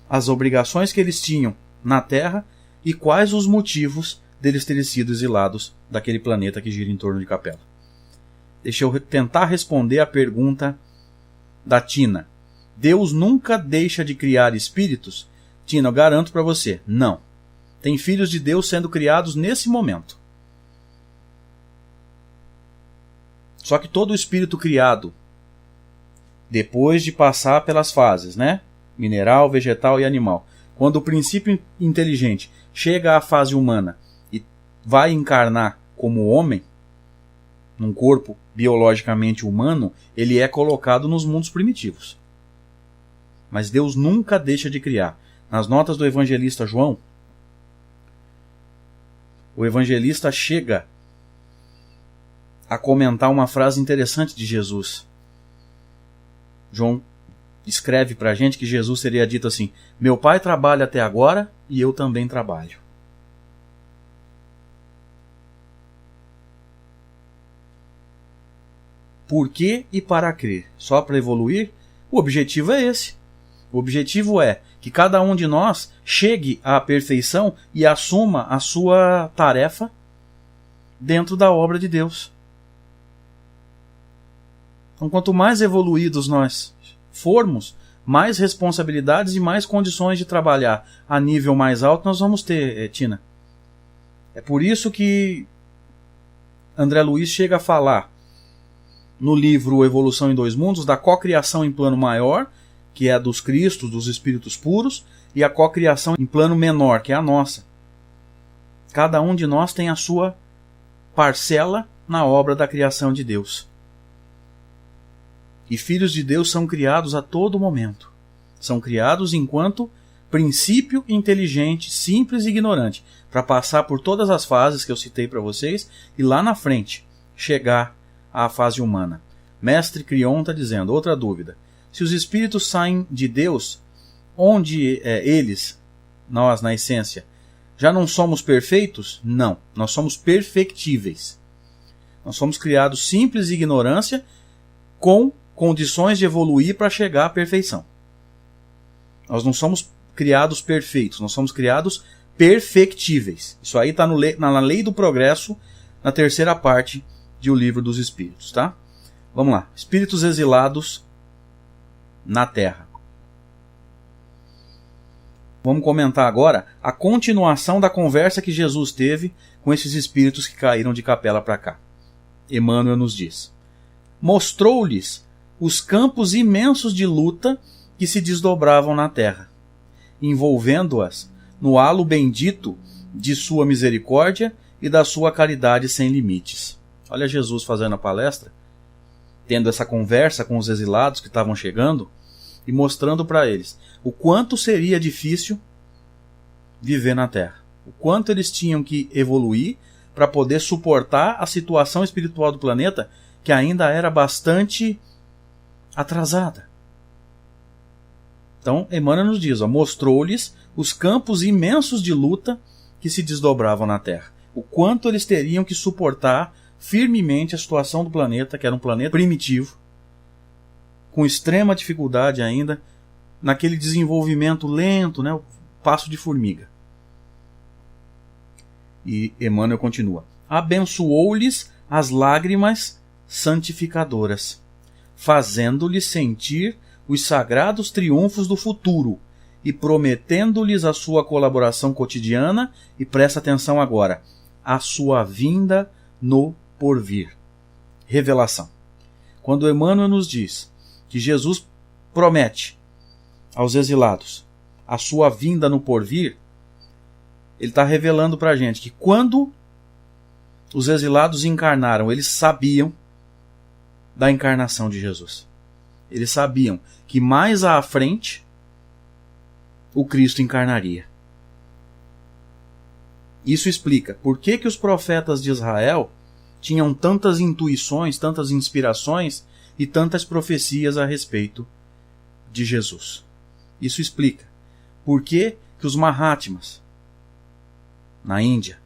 as obrigações que eles tinham na Terra e quais os motivos deles terem sido exilados daquele planeta que gira em torno de Capela. Deixa eu tentar responder a pergunta da Tina. Deus nunca deixa de criar espíritos? Tina, eu garanto para você, não. Tem filhos de Deus sendo criados nesse momento. Só que todo espírito criado, depois de passar pelas fases, né? Mineral, vegetal e animal, quando o princípio inteligente chega à fase humana e vai encarnar como homem, num corpo biologicamente humano, ele é colocado nos mundos primitivos. Mas Deus nunca deixa de criar. Nas notas do evangelista João, o evangelista chega a comentar uma frase interessante de Jesus. João escreve para a gente que Jesus teria dito assim: meu pai trabalha até agora e eu também trabalho. Por quê e para crer? Só para evoluir? O objetivo é esse. O objetivo é que cada um de nós chegue à perfeição e assuma a sua tarefa dentro da obra de Deus. Então, quanto mais evoluídos nós formos, mais responsabilidades e mais condições de trabalhar a nível mais alto nós vamos ter, Tina. É por isso que André Luiz chega a falar no livro Evolução em Dois Mundos da cocriação em plano maior, que é a dos Cristos, dos espíritos puros, e a cocriação em plano menor, que é a nossa. Cada um de nós tem a sua parcela na obra da criação de Deus. E filhos de Deus são criados a todo momento. São criados enquanto princípio inteligente, simples e ignorante, para passar por todas as fases que eu citei para vocês e lá na frente chegar à fase humana. Mestre Crion está dizendo, outra dúvida. Se os espíritos saem de Deus, onde eles, nós na essência, já não somos perfeitos? Não, nós somos perfectíveis. Nós somos criados simples e ignorância com condições de evoluir para chegar à perfeição. Nós não somos criados perfeitos, nós somos criados perfectíveis. Isso aí está na lei do progresso, na terceira parte do Livro dos Espíritos, tá? Vamos lá. Espíritos exilados na Terra. Vamos comentar agora a continuação da conversa que Jesus teve com esses espíritos que caíram de capela para cá. Emmanuel nos diz: mostrou-lhes os campos imensos de luta que se desdobravam na terra, envolvendo-as no halo bendito de sua misericórdia e da sua caridade sem limites. Olha Jesus fazendo a palestra, tendo essa conversa com os exilados que estavam chegando e mostrando para eles o quanto seria difícil viver na Terra, o quanto eles tinham que evoluir para poder suportar a situação espiritual do planeta, que ainda era bastante atrasada. Então, Emmanuel nos diz, mostrou-lhes os campos imensos de luta que se desdobravam na Terra, o quanto eles teriam que suportar firmemente a situação do planeta, que era um planeta primitivo, com extrema dificuldade ainda, naquele desenvolvimento lento, né, o passo de formiga. E Emmanuel continua: abençoou-lhes as lágrimas santificadoras, fazendo-lhes sentir os sagrados triunfos do futuro e prometendo-lhes a sua colaboração cotidiana, e presta atenção agora, a sua vinda no porvir. Revelação. Quando Emmanuel nos diz que Jesus promete aos exilados a sua vinda no porvir, ele está revelando para a gente que quando os exilados encarnaram, eles sabiam da encarnação de Jesus. Eles sabiam que mais à frente o Cristo encarnaria. Isso explica por que os profetas de Israel tinham tantas intuições, tantas inspirações e tantas profecias a respeito de Jesus. Isso explica por que os Mahatmas na Índia,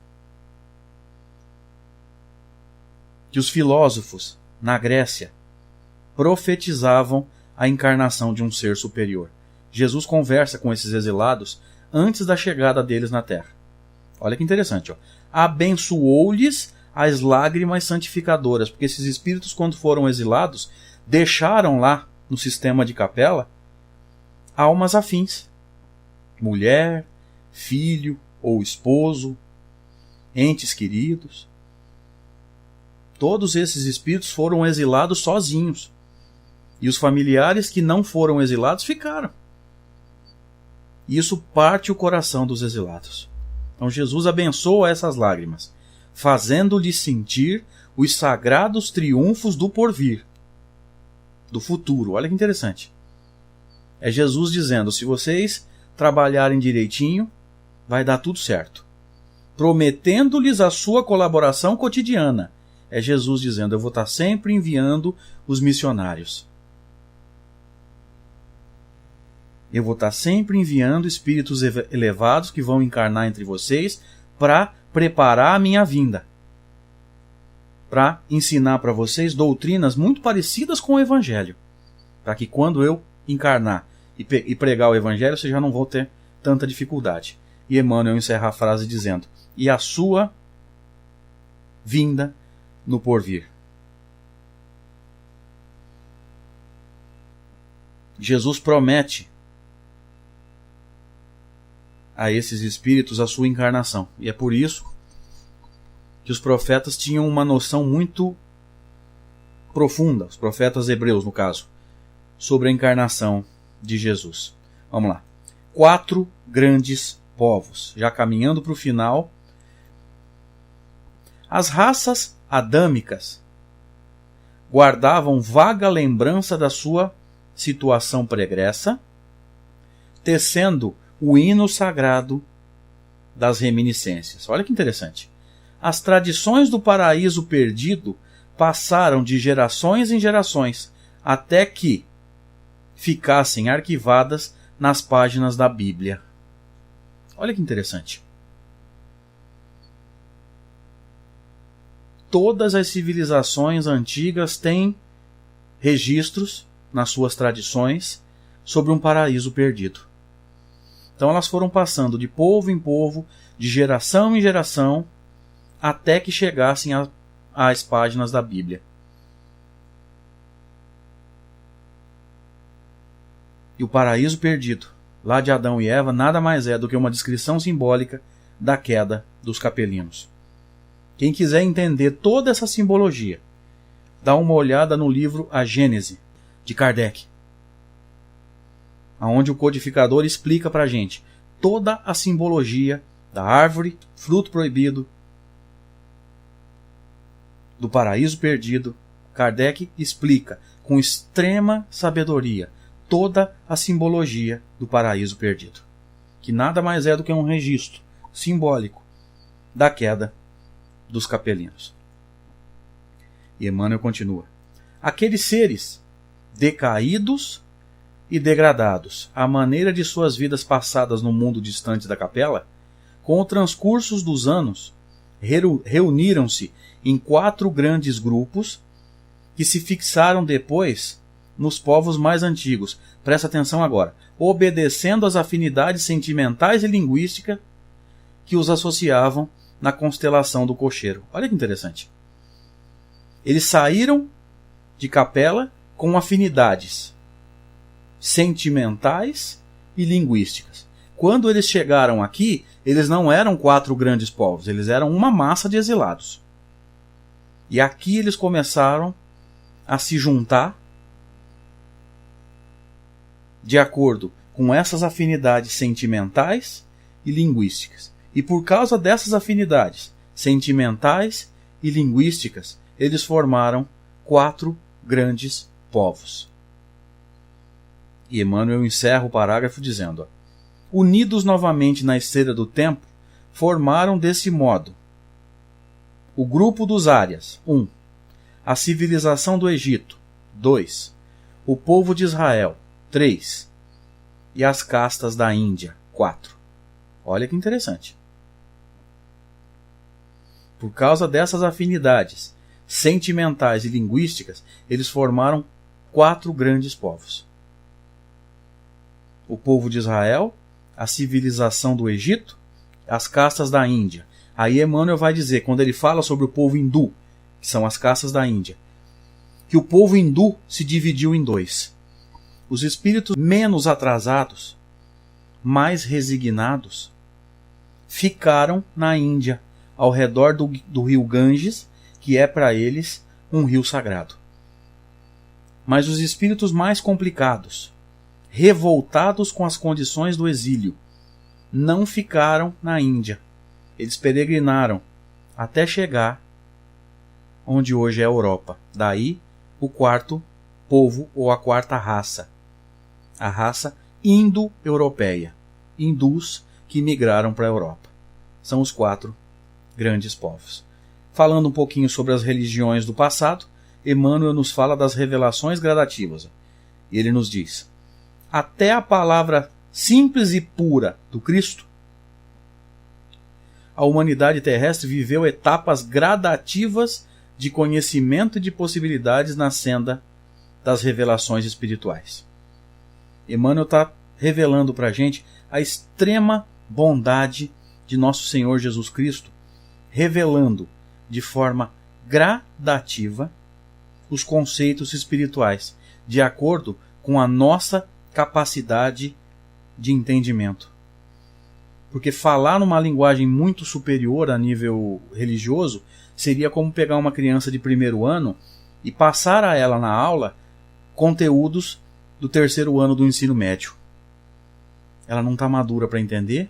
que os filósofos na Grécia profetizavam a encarnação de um ser superior. Jesus conversa com esses exilados antes da chegada deles na Terra. Olha que interessante. Abençoou-lhes as lágrimas santificadoras, porque esses espíritos, quando foram exilados, deixaram lá no sistema de capela almas afins. Mulher, filho ou esposo, entes queridos. Todos esses espíritos foram exilados sozinhos. E os familiares que não foram exilados ficaram. Isso parte o coração dos exilados. Então Jesus abençoa essas lágrimas, fazendo-lhes sentir os sagrados triunfos do porvir, do futuro. Olha que interessante. É Jesus dizendo, se vocês trabalharem direitinho, vai dar tudo certo. Prometendo-lhes a sua colaboração cotidiana. É Jesus dizendo, eu vou estar sempre enviando os missionários. Eu vou estar sempre enviando espíritos elevados que vão encarnar entre vocês para preparar a minha vinda. Para ensinar para vocês doutrinas muito parecidas com o Evangelho. Para que quando eu encarnar e pregar o Evangelho, vocês já não vão ter tanta dificuldade. E Emmanuel encerra a frase dizendo, e a sua vinda no porvir. Jesus promete a esses espíritos a sua encarnação. E é por isso que os profetas tinham uma noção muito profunda, os profetas hebreus, no caso, sobre a encarnação de Jesus. Vamos lá. 4 grandes povos. Já caminhando para o final. As raças adâmicas guardavam vaga lembrança da sua situação pregressa, tecendo o hino sagrado das reminiscências. Olha que interessante. As tradições do paraíso perdido passaram de gerações em gerações, até que ficassem arquivadas nas páginas da Bíblia. Olha que interessante. Todas as civilizações antigas têm registros nas suas tradições sobre um paraíso perdido. Então elas foram passando de povo em povo, de geração em geração, até que chegassem às páginas da Bíblia. E o paraíso perdido, lá de Adão e Eva, nada mais é do que uma descrição simbólica da queda dos capelinos. Quem quiser entender toda essa simbologia, dá uma olhada no livro A Gênese, de Kardec, onde o codificador explica para a gente toda a simbologia da árvore, fruto proibido, do paraíso perdido. Kardec explica com extrema sabedoria toda a simbologia do paraíso perdido, que nada mais é do que um registro simbólico da queda dos capelinos. E Emmanuel continua: aqueles seres decaídos e degradados, à maneira de suas vidas passadas no mundo distante da capela, com o transcurso dos anos, reuniram-se em 4 grandes grupos que se fixaram depois nos povos mais antigos. Presta atenção agora. Obedecendo às afinidades sentimentais e linguísticas que os associavam na constelação do cocheiro. Olha que interessante. Eles saíram de capela com afinidades sentimentais e linguísticas. Quando eles chegaram aqui, eles não eram 4 grandes povos, eles eram uma massa de exilados. E aqui eles começaram a se juntar de acordo com essas afinidades sentimentais e linguísticas. E por causa dessas afinidades sentimentais e linguísticas, eles formaram 4 grandes povos. E Emmanuel encerra o parágrafo dizendo: unidos novamente na esteira do tempo, formaram desse modo o grupo dos Árias, 1. A civilização do Egito, 2. O povo de Israel, 3. E as castas da Índia, 4. Olha que interessante. Por causa dessas afinidades sentimentais e linguísticas, eles formaram 4 grandes povos. O povo de Israel, a civilização do Egito, as castas da Índia. Aí Emmanuel vai dizer, quando ele fala sobre o povo hindu, que são as castas da Índia, que o povo hindu se dividiu em 2. Os espíritos menos atrasados, mais resignados, ficaram na Índia, ao redor do rio Ganges, que é para eles um rio sagrado. Mas os espíritos mais complicados, revoltados com as condições do exílio, não ficaram na Índia. Eles peregrinaram até chegar onde hoje é a Europa. Daí o 4º povo ou a 4ª raça, a raça indo-europeia, hindus que migraram para a Europa. São os 4 grandes povos. Falando um pouquinho sobre as religiões do passado, Emmanuel nos fala das revelações gradativas. E ele nos diz: até a palavra simples e pura do Cristo, a humanidade terrestre viveu etapas gradativas de conhecimento e de possibilidades na senda das revelações espirituais. Emmanuel está revelando para a gente a extrema bondade de nosso Senhor Jesus Cristo, revelando de forma gradativa os conceitos espirituais, de acordo com a nossa capacidade de entendimento. Porque falar numa linguagem muito superior a nível religioso seria como pegar uma criança de primeiro ano e passar a ela na aula conteúdos do terceiro ano do ensino médio. Ela não está madura para entender,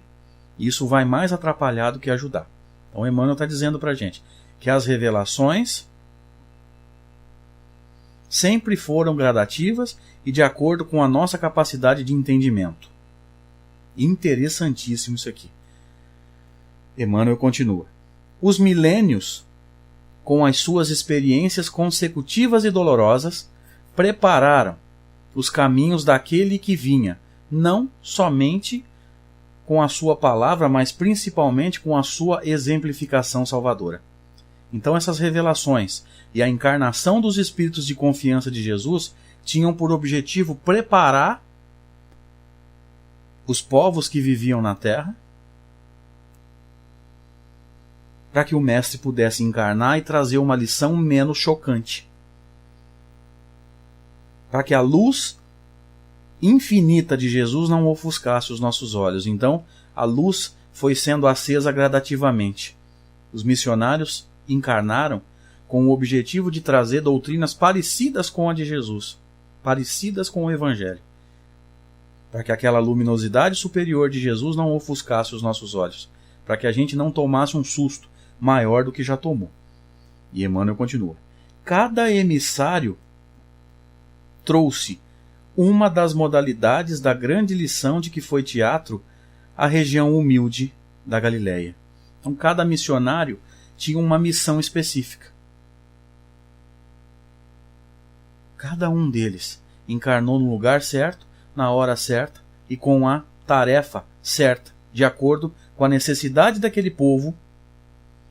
e isso vai mais atrapalhar do que ajudar. Então Emmanuel está dizendo para a gente que as revelações sempre foram gradativas e de acordo com a nossa capacidade de entendimento. Interessantíssimo isso aqui. Emmanuel continua. Os milênios, com as suas experiências consecutivas e dolorosas, prepararam os caminhos daquele que vinha, não somente com a sua palavra, mas principalmente com a sua exemplificação salvadora. Então essas revelações e a encarnação dos espíritos de confiança de Jesus tinham por objetivo preparar os povos que viviam na Terra para que o Mestre pudesse encarnar e trazer uma lição menos chocante. Para que a luz infinita de Jesus não ofuscasse os nossos olhos. Então, a luz foi sendo acesa gradativamente. Os missionários encarnaram com o objetivo de trazer doutrinas parecidas com a de Jesus, parecidas com o Evangelho, para que aquela luminosidade superior de Jesus não ofuscasse os nossos olhos, para que a gente não tomasse um susto maior do que já tomou. E Emmanuel continua. Cada emissário trouxe uma das modalidades da grande lição de que foi teatro a região humilde da Galileia. Então cada missionário tinha uma missão específica. Cada um deles encarnou no lugar certo, na hora certa e com a tarefa certa, de acordo com a necessidade daquele povo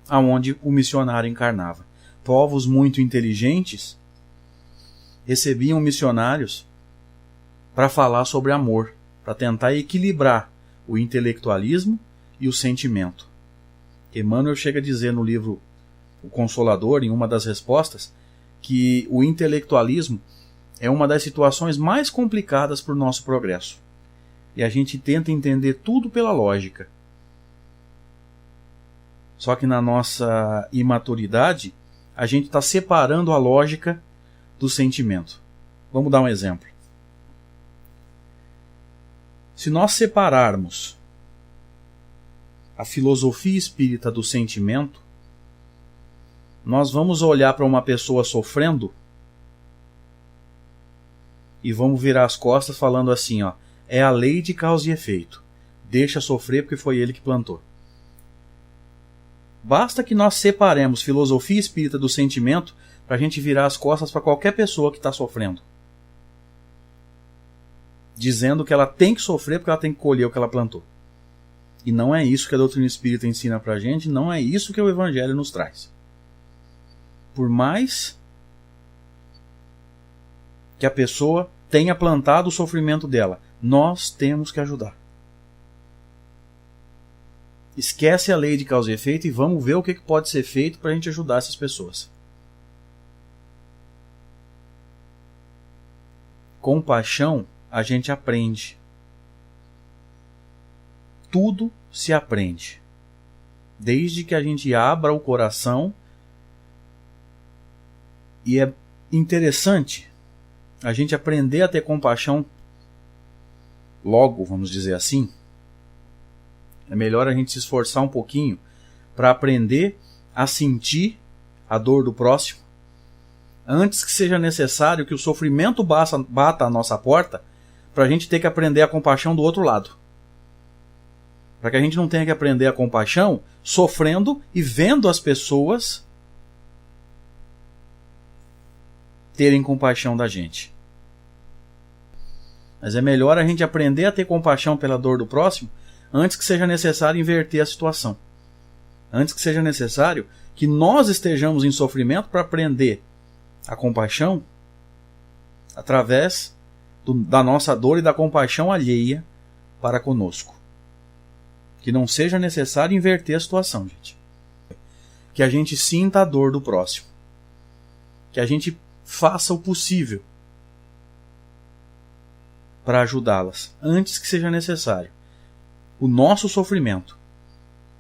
aonde o missionário encarnava. Povos muito inteligentes recebiam missionários para falar sobre amor, para tentar equilibrar o intelectualismo e o sentimento. Emmanuel chega a dizer no livro O Consolador, em uma das respostas, que o intelectualismo é uma das situações mais complicadas para o nosso progresso. E a gente tenta entender tudo pela lógica. Só que na nossa imaturidade, a gente está separando a lógica do sentimento. Vamos dar um exemplo. Se nós separarmos a filosofia espírita do sentimento, nós vamos olhar para uma pessoa sofrendo e vamos virar as costas falando assim, ó, é a lei de causa e efeito. Deixa sofrer porque foi ele que plantou. Basta que nós separemos filosofia espírita do sentimento para a gente virar as costas para qualquer pessoa que está sofrendo, dizendo que ela tem que sofrer porque ela tem que colher o que ela plantou. E não é isso que a doutrina espírita ensina para a gente, não é isso que o Evangelho nos traz. Por mais que a pessoa tenha plantado o sofrimento dela, nós temos que ajudar. Esquece a lei de causa e efeito e vamos ver o que pode ser feito para a gente ajudar essas pessoas. Com paixão, a gente aprende. Tudo se aprende. Desde que a gente abra o coração. E é interessante a gente aprender a ter compaixão logo, vamos dizer assim. É melhor a gente se esforçar um pouquinho para aprender a sentir a dor do próximo antes que seja necessário que o sofrimento bata a nossa porta para a gente ter que aprender a compaixão do outro lado. Para que a gente não tenha que aprender a compaixão sofrendo e vendo as pessoas terem compaixão da gente. Mas é melhor a gente aprender a ter compaixão pela dor do próximo antes que seja necessário inverter a situação. Antes que seja necessário que nós estejamos em sofrimento para aprender a compaixão através da nossa dor e da compaixão alheia para conosco. Que não seja necessário inverter a situação, gente. Que a gente sinta a dor do próximo. Que a gente faça o possível para ajudá-las, antes que seja necessário. O nosso sofrimento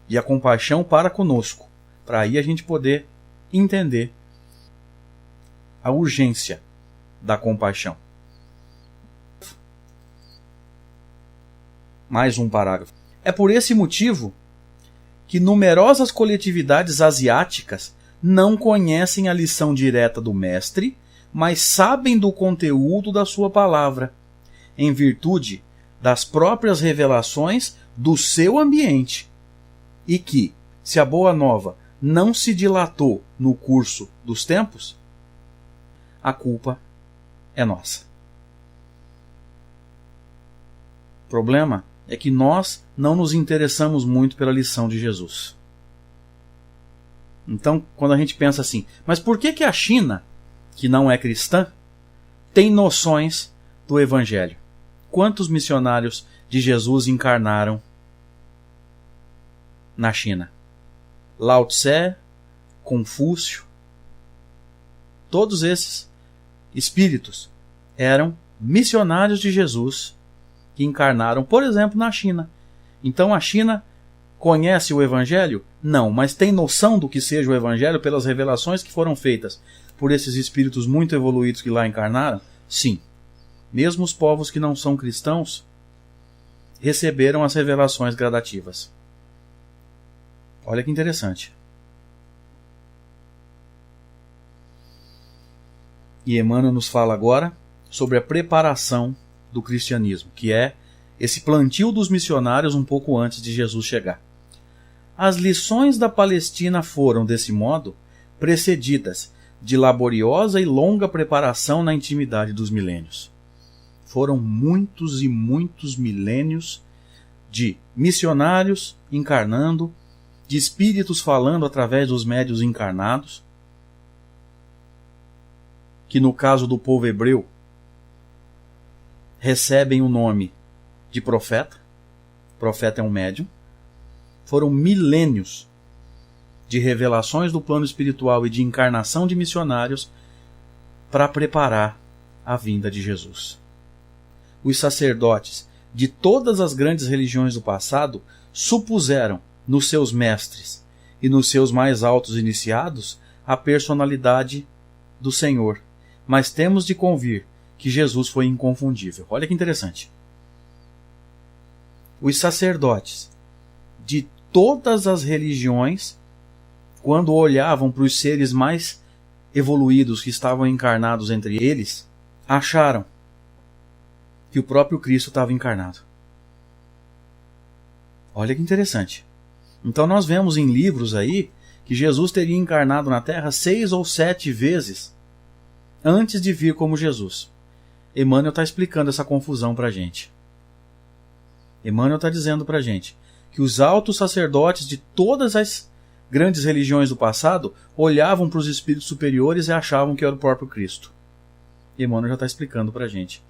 e a compaixão para conosco, para aí a gente poder entender a urgência da compaixão. Mais um parágrafo. É por esse motivo que numerosas coletividades asiáticas não conhecem a lição direta do Mestre, mas sabem do conteúdo da sua palavra, em virtude das próprias revelações do seu ambiente, e que, se a Boa Nova não se dilatou no curso dos tempos, a culpa é nossa. O problema é que nós não nos interessamos muito pela lição de Jesus. Então, quando a gente pensa assim, mas por que a China, que não é cristã, tem noções do Evangelho? Quantos missionários de Jesus encarnaram na China? Lao Tse, Confúcio, todos esses espíritos eram missionários de Jesus que encarnaram, por exemplo, na China. Então a China conhece o Evangelho? Não, mas tem noção do que seja o Evangelho pelas revelações que foram feitas por esses espíritos muito evoluídos que lá encarnaram? Sim. Mesmo os povos que não são cristãos receberam as revelações gradativas. Olha que interessante. E Emmanuel nos fala agora sobre a preparação do cristianismo, que é esse plantio dos missionários um pouco antes de Jesus chegar. As lições da Palestina foram, desse modo, precedidas de laboriosa e longa preparação na intimidade dos milênios. Foram muitos e muitos milênios de missionários encarnando, de espíritos falando através dos médiuns encarnados, que no caso do povo hebreu recebem o nome de profeta. Profeta é um médium. Foram milênios de revelações do plano espiritual e de encarnação de missionários para preparar a vinda de Jesus. Os sacerdotes de todas as grandes religiões do passado supuseram nos seus mestres e nos seus mais altos iniciados a personalidade do Senhor, mas temos de convir que Jesus foi inconfundível. Olha que interessante. Os sacerdotes de todas as religiões, quando olhavam para os seres mais evoluídos que estavam encarnados entre eles, acharam que o próprio Cristo estava encarnado. Olha que interessante. Então nós vemos em livros aí que Jesus teria encarnado na Terra 6 ou 7 vezes antes de vir como Jesus. Emmanuel está explicando essa confusão para a gente. Emmanuel está dizendo para a gente que os altos sacerdotes de todas as grandes religiões do passado olhavam para os espíritos superiores e achavam que era o próprio Cristo. Emmanuel já está explicando para a gente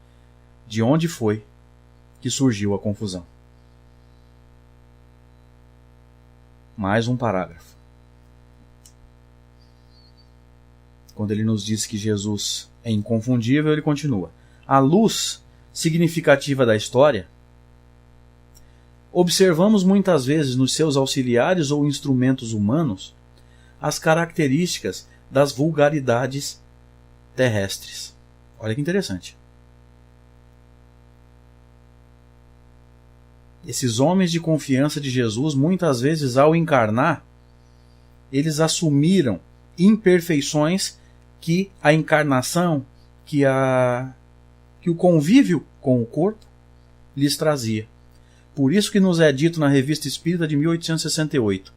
de onde foi que surgiu a confusão. Mais um parágrafo. Quando ele nos diz que Jesus é inconfundível, ele continua. A luz significativa da história, observamos muitas vezes nos seus auxiliares ou instrumentos humanos as características das vulgaridades terrestres. Olha que interessante. Esses homens de confiança de Jesus, muitas vezes ao encarnar, eles assumiram imperfeições que a encarnação, que o convívio com o corpo lhes trazia. Por isso que nos é dito na Revista Espírita de 1868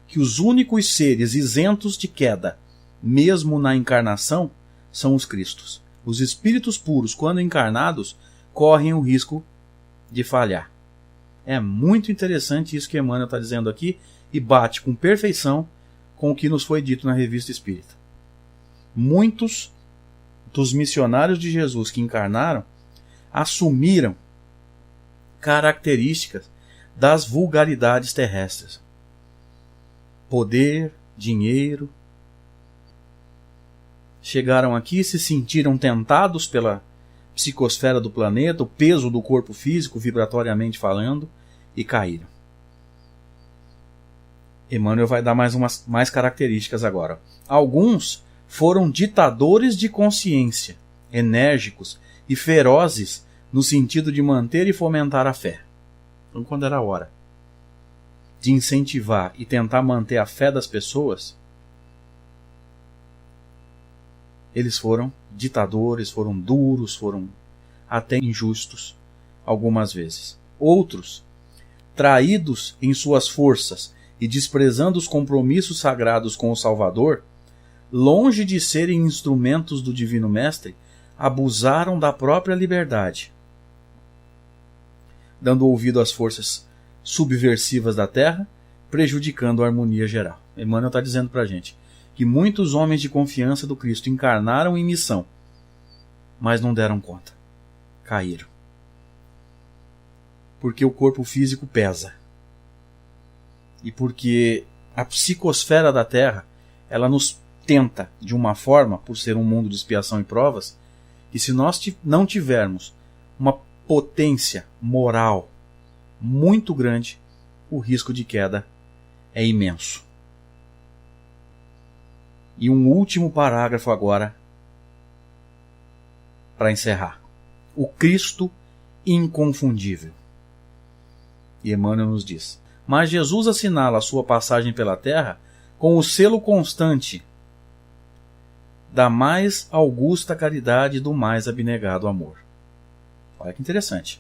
que os únicos seres isentos de queda, mesmo na encarnação, são os Cristos. Os espíritos puros, quando encarnados, correm o risco de falhar. É muito interessante isso que Emmanuel está dizendo aqui e bate com perfeição com o que nos foi dito na Revista Espírita. Muitos dos missionários de Jesus que encarnaram assumiram características das vulgaridades terrestres. Poder, dinheiro. Chegaram aqui, se sentiram tentados pela psicosfera do planeta, o peso do corpo físico, vibratoriamente falando, e caíram. Emmanuel vai dar mais características agora. Alguns foram ditadores de consciência, enérgicos e ferozes no sentido de manter e fomentar a fé. Então, quando era a hora de incentivar e tentar manter a fé das pessoas, eles foram ditadores, foram duros, foram até injustos algumas vezes. Outros, traídos em suas forças e desprezando os compromissos sagrados com o Salvador, longe de serem instrumentos do Divino Mestre, abusaram da própria liberdade, dando ouvido às forças subversivas da Terra, prejudicando a harmonia geral. Emmanuel está dizendo para a gente que muitos homens de confiança do Cristo encarnaram em missão, mas não deram conta. Caíram. Porque o corpo físico pesa. E porque a psicosfera da Terra, ela nos tenta, de uma forma, por ser um mundo de expiação e provas, que se nós não tivermos uma potência moral muito grande, o risco de queda é imenso. E um último parágrafo agora para encerrar. O Cristo inconfundível. E Emmanuel nos diz: mas Jesus assinala a sua passagem pela terra com o selo constante da mais augusta caridade e do mais abnegado amor. Olha que interessante.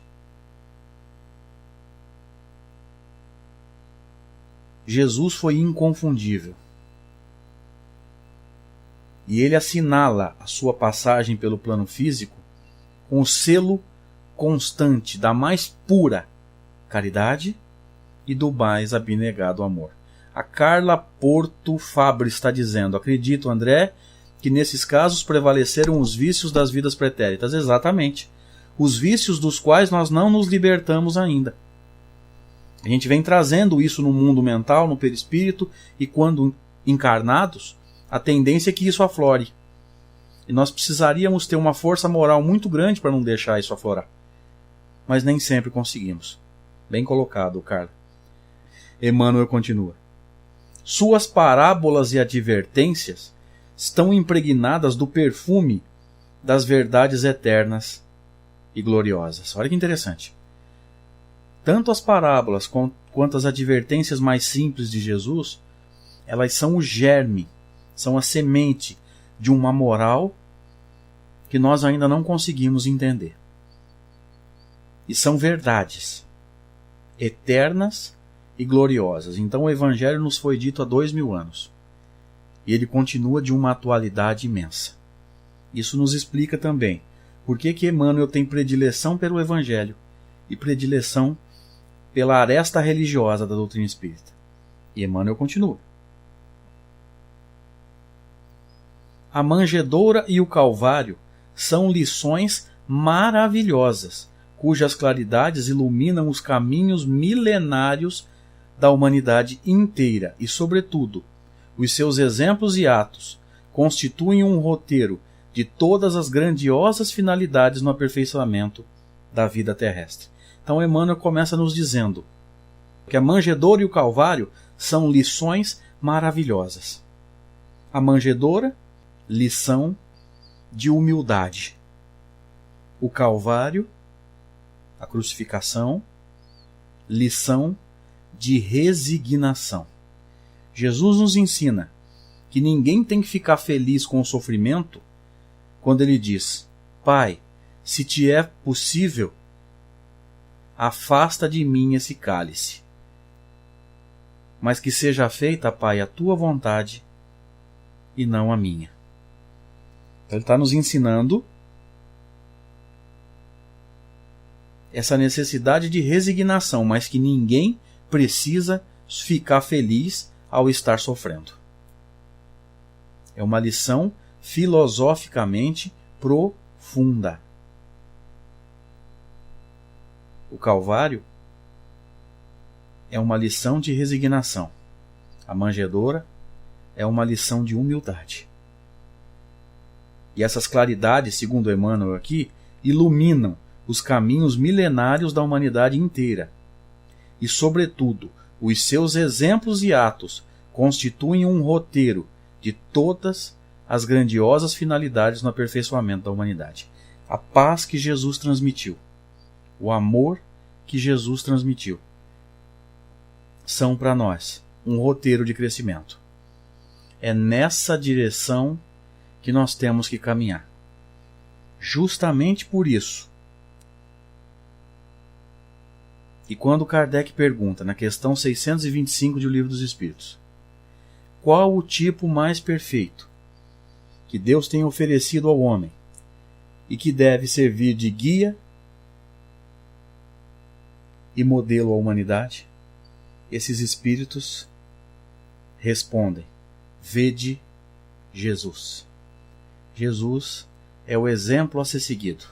Jesus foi inconfundível. E ele assinala a sua passagem pelo plano físico com o selo constante da mais pura caridade e do mais abnegado amor. A Carla Porto Fabre está dizendo: acredito, André, que nesses casos prevaleceram os vícios das vidas pretéritas. Exatamente. Os vícios dos quais nós não nos libertamos ainda. A gente vem trazendo isso no mundo mental, no perispírito, e quando encarnados, a tendência é que isso aflore. E nós precisaríamos ter uma força moral muito grande para não deixar isso aflorar. Mas nem sempre conseguimos. Bem colocado, Carla. Emmanuel continua: suas parábolas e advertências estão impregnadas do perfume das verdades eternas e gloriosas. Olha que interessante. Tanto as parábolas quanto as advertências mais simples de Jesus, elas são o germe, são a semente de uma moral que nós ainda não conseguimos entender. E são verdades eternas e gloriosas. Então o Evangelho nos foi dito há 2000 anos. E ele continua de uma atualidade imensa. Isso nos explica também por que Emmanuel tem predileção pelo Evangelho e predileção pela aresta religiosa da doutrina espírita. E Emmanuel continua: a manjedoura e o Calvário são lições maravilhosas, cujas claridades iluminam os caminhos milenários da humanidade inteira e, sobretudo, os seus exemplos e atos constituem um roteiro de todas as grandiosas finalidades no aperfeiçoamento da vida terrestre. Então Emmanuel começa nos dizendo que a manjedoura e o Calvário são lições maravilhosas. A manjedoura, lição de humildade. O Calvário, a crucificação, lição de resignação. Jesus nos ensina que ninguém tem que ficar feliz com o sofrimento quando ele diz: Pai, se te é possível, afasta de mim esse cálice. Mas que seja feita, Pai, a tua vontade e não a minha. Então ele está nos ensinando essa necessidade de resignação, mas que ninguém precisa ficar feliz ao estar sofrendo. É uma lição filosoficamente profunda. O Calvário é uma lição de resignação. A manjedoura é uma lição de humildade. E essas claridades, segundo Emmanuel aqui, iluminam os caminhos milenários da humanidade inteira. E, sobretudo, os seus exemplos e atos constituem um roteiro de todas as grandiosas finalidades no aperfeiçoamento da humanidade. A paz que Jesus transmitiu, o amor que Jesus transmitiu, são para nós um roteiro de crescimento. É nessa direção que nós temos que caminhar. Justamente por isso. E quando Kardec pergunta, na questão 625 de O Livro dos Espíritos, qual o tipo mais perfeito que Deus tem oferecido ao homem e que deve servir de guia e modelo à humanidade, esses espíritos respondem: vede Jesus. Jesus é o exemplo a ser seguido.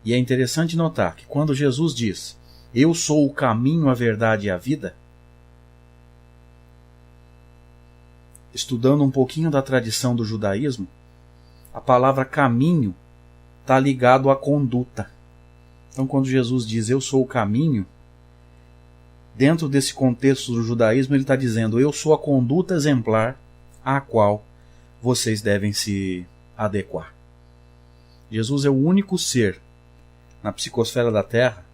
E é interessante notar que quando Jesus diz: eu sou o caminho, a verdade e a vida, estudando um pouquinho da tradição do judaísmo, a palavra caminho está ligado à conduta. Então, quando Jesus diz eu sou o caminho, dentro desse contexto do judaísmo, ele está dizendo: eu sou a conduta exemplar à qual vocês devem se adequar. Jesus é o único ser na psicosfera da Terra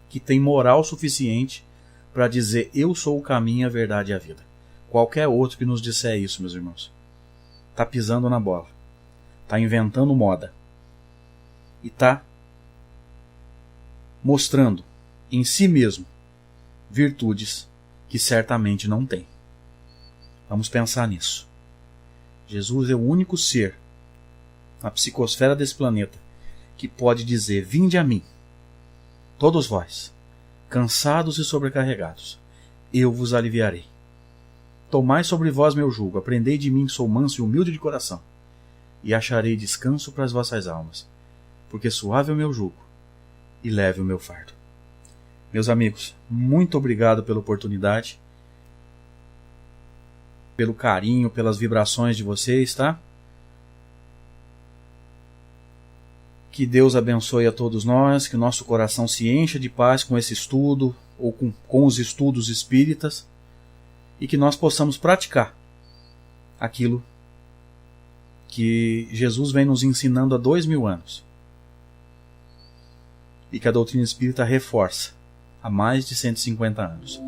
que tem moral suficiente para dizer: eu sou o caminho, a verdade e a vida. Qualquer outro que nos disser isso, meus irmãos, está pisando na bola, está inventando moda e está mostrando em si mesmo virtudes que certamente não tem. Vamos pensar nisso. Jesus é o único ser na psicosfera desse planeta que pode dizer: vinde a mim, todos vós, cansados e sobrecarregados, eu vos aliviarei. Tomai sobre vós meu jugo, aprendei de mim, sou manso e humilde de coração, e acharei descanso para as vossas almas, porque suave é o meu jugo e leve o meu fardo. Meus amigos, muito obrigado pela oportunidade, pelo carinho, pelas vibrações de vocês, tá? Que Deus abençoe a todos nós, que o nosso coração se encha de paz com esse estudo, ou com os estudos espíritas, e que nós possamos praticar aquilo que Jesus vem nos ensinando há 2000 anos. E que a doutrina espírita reforça há mais de 150 anos.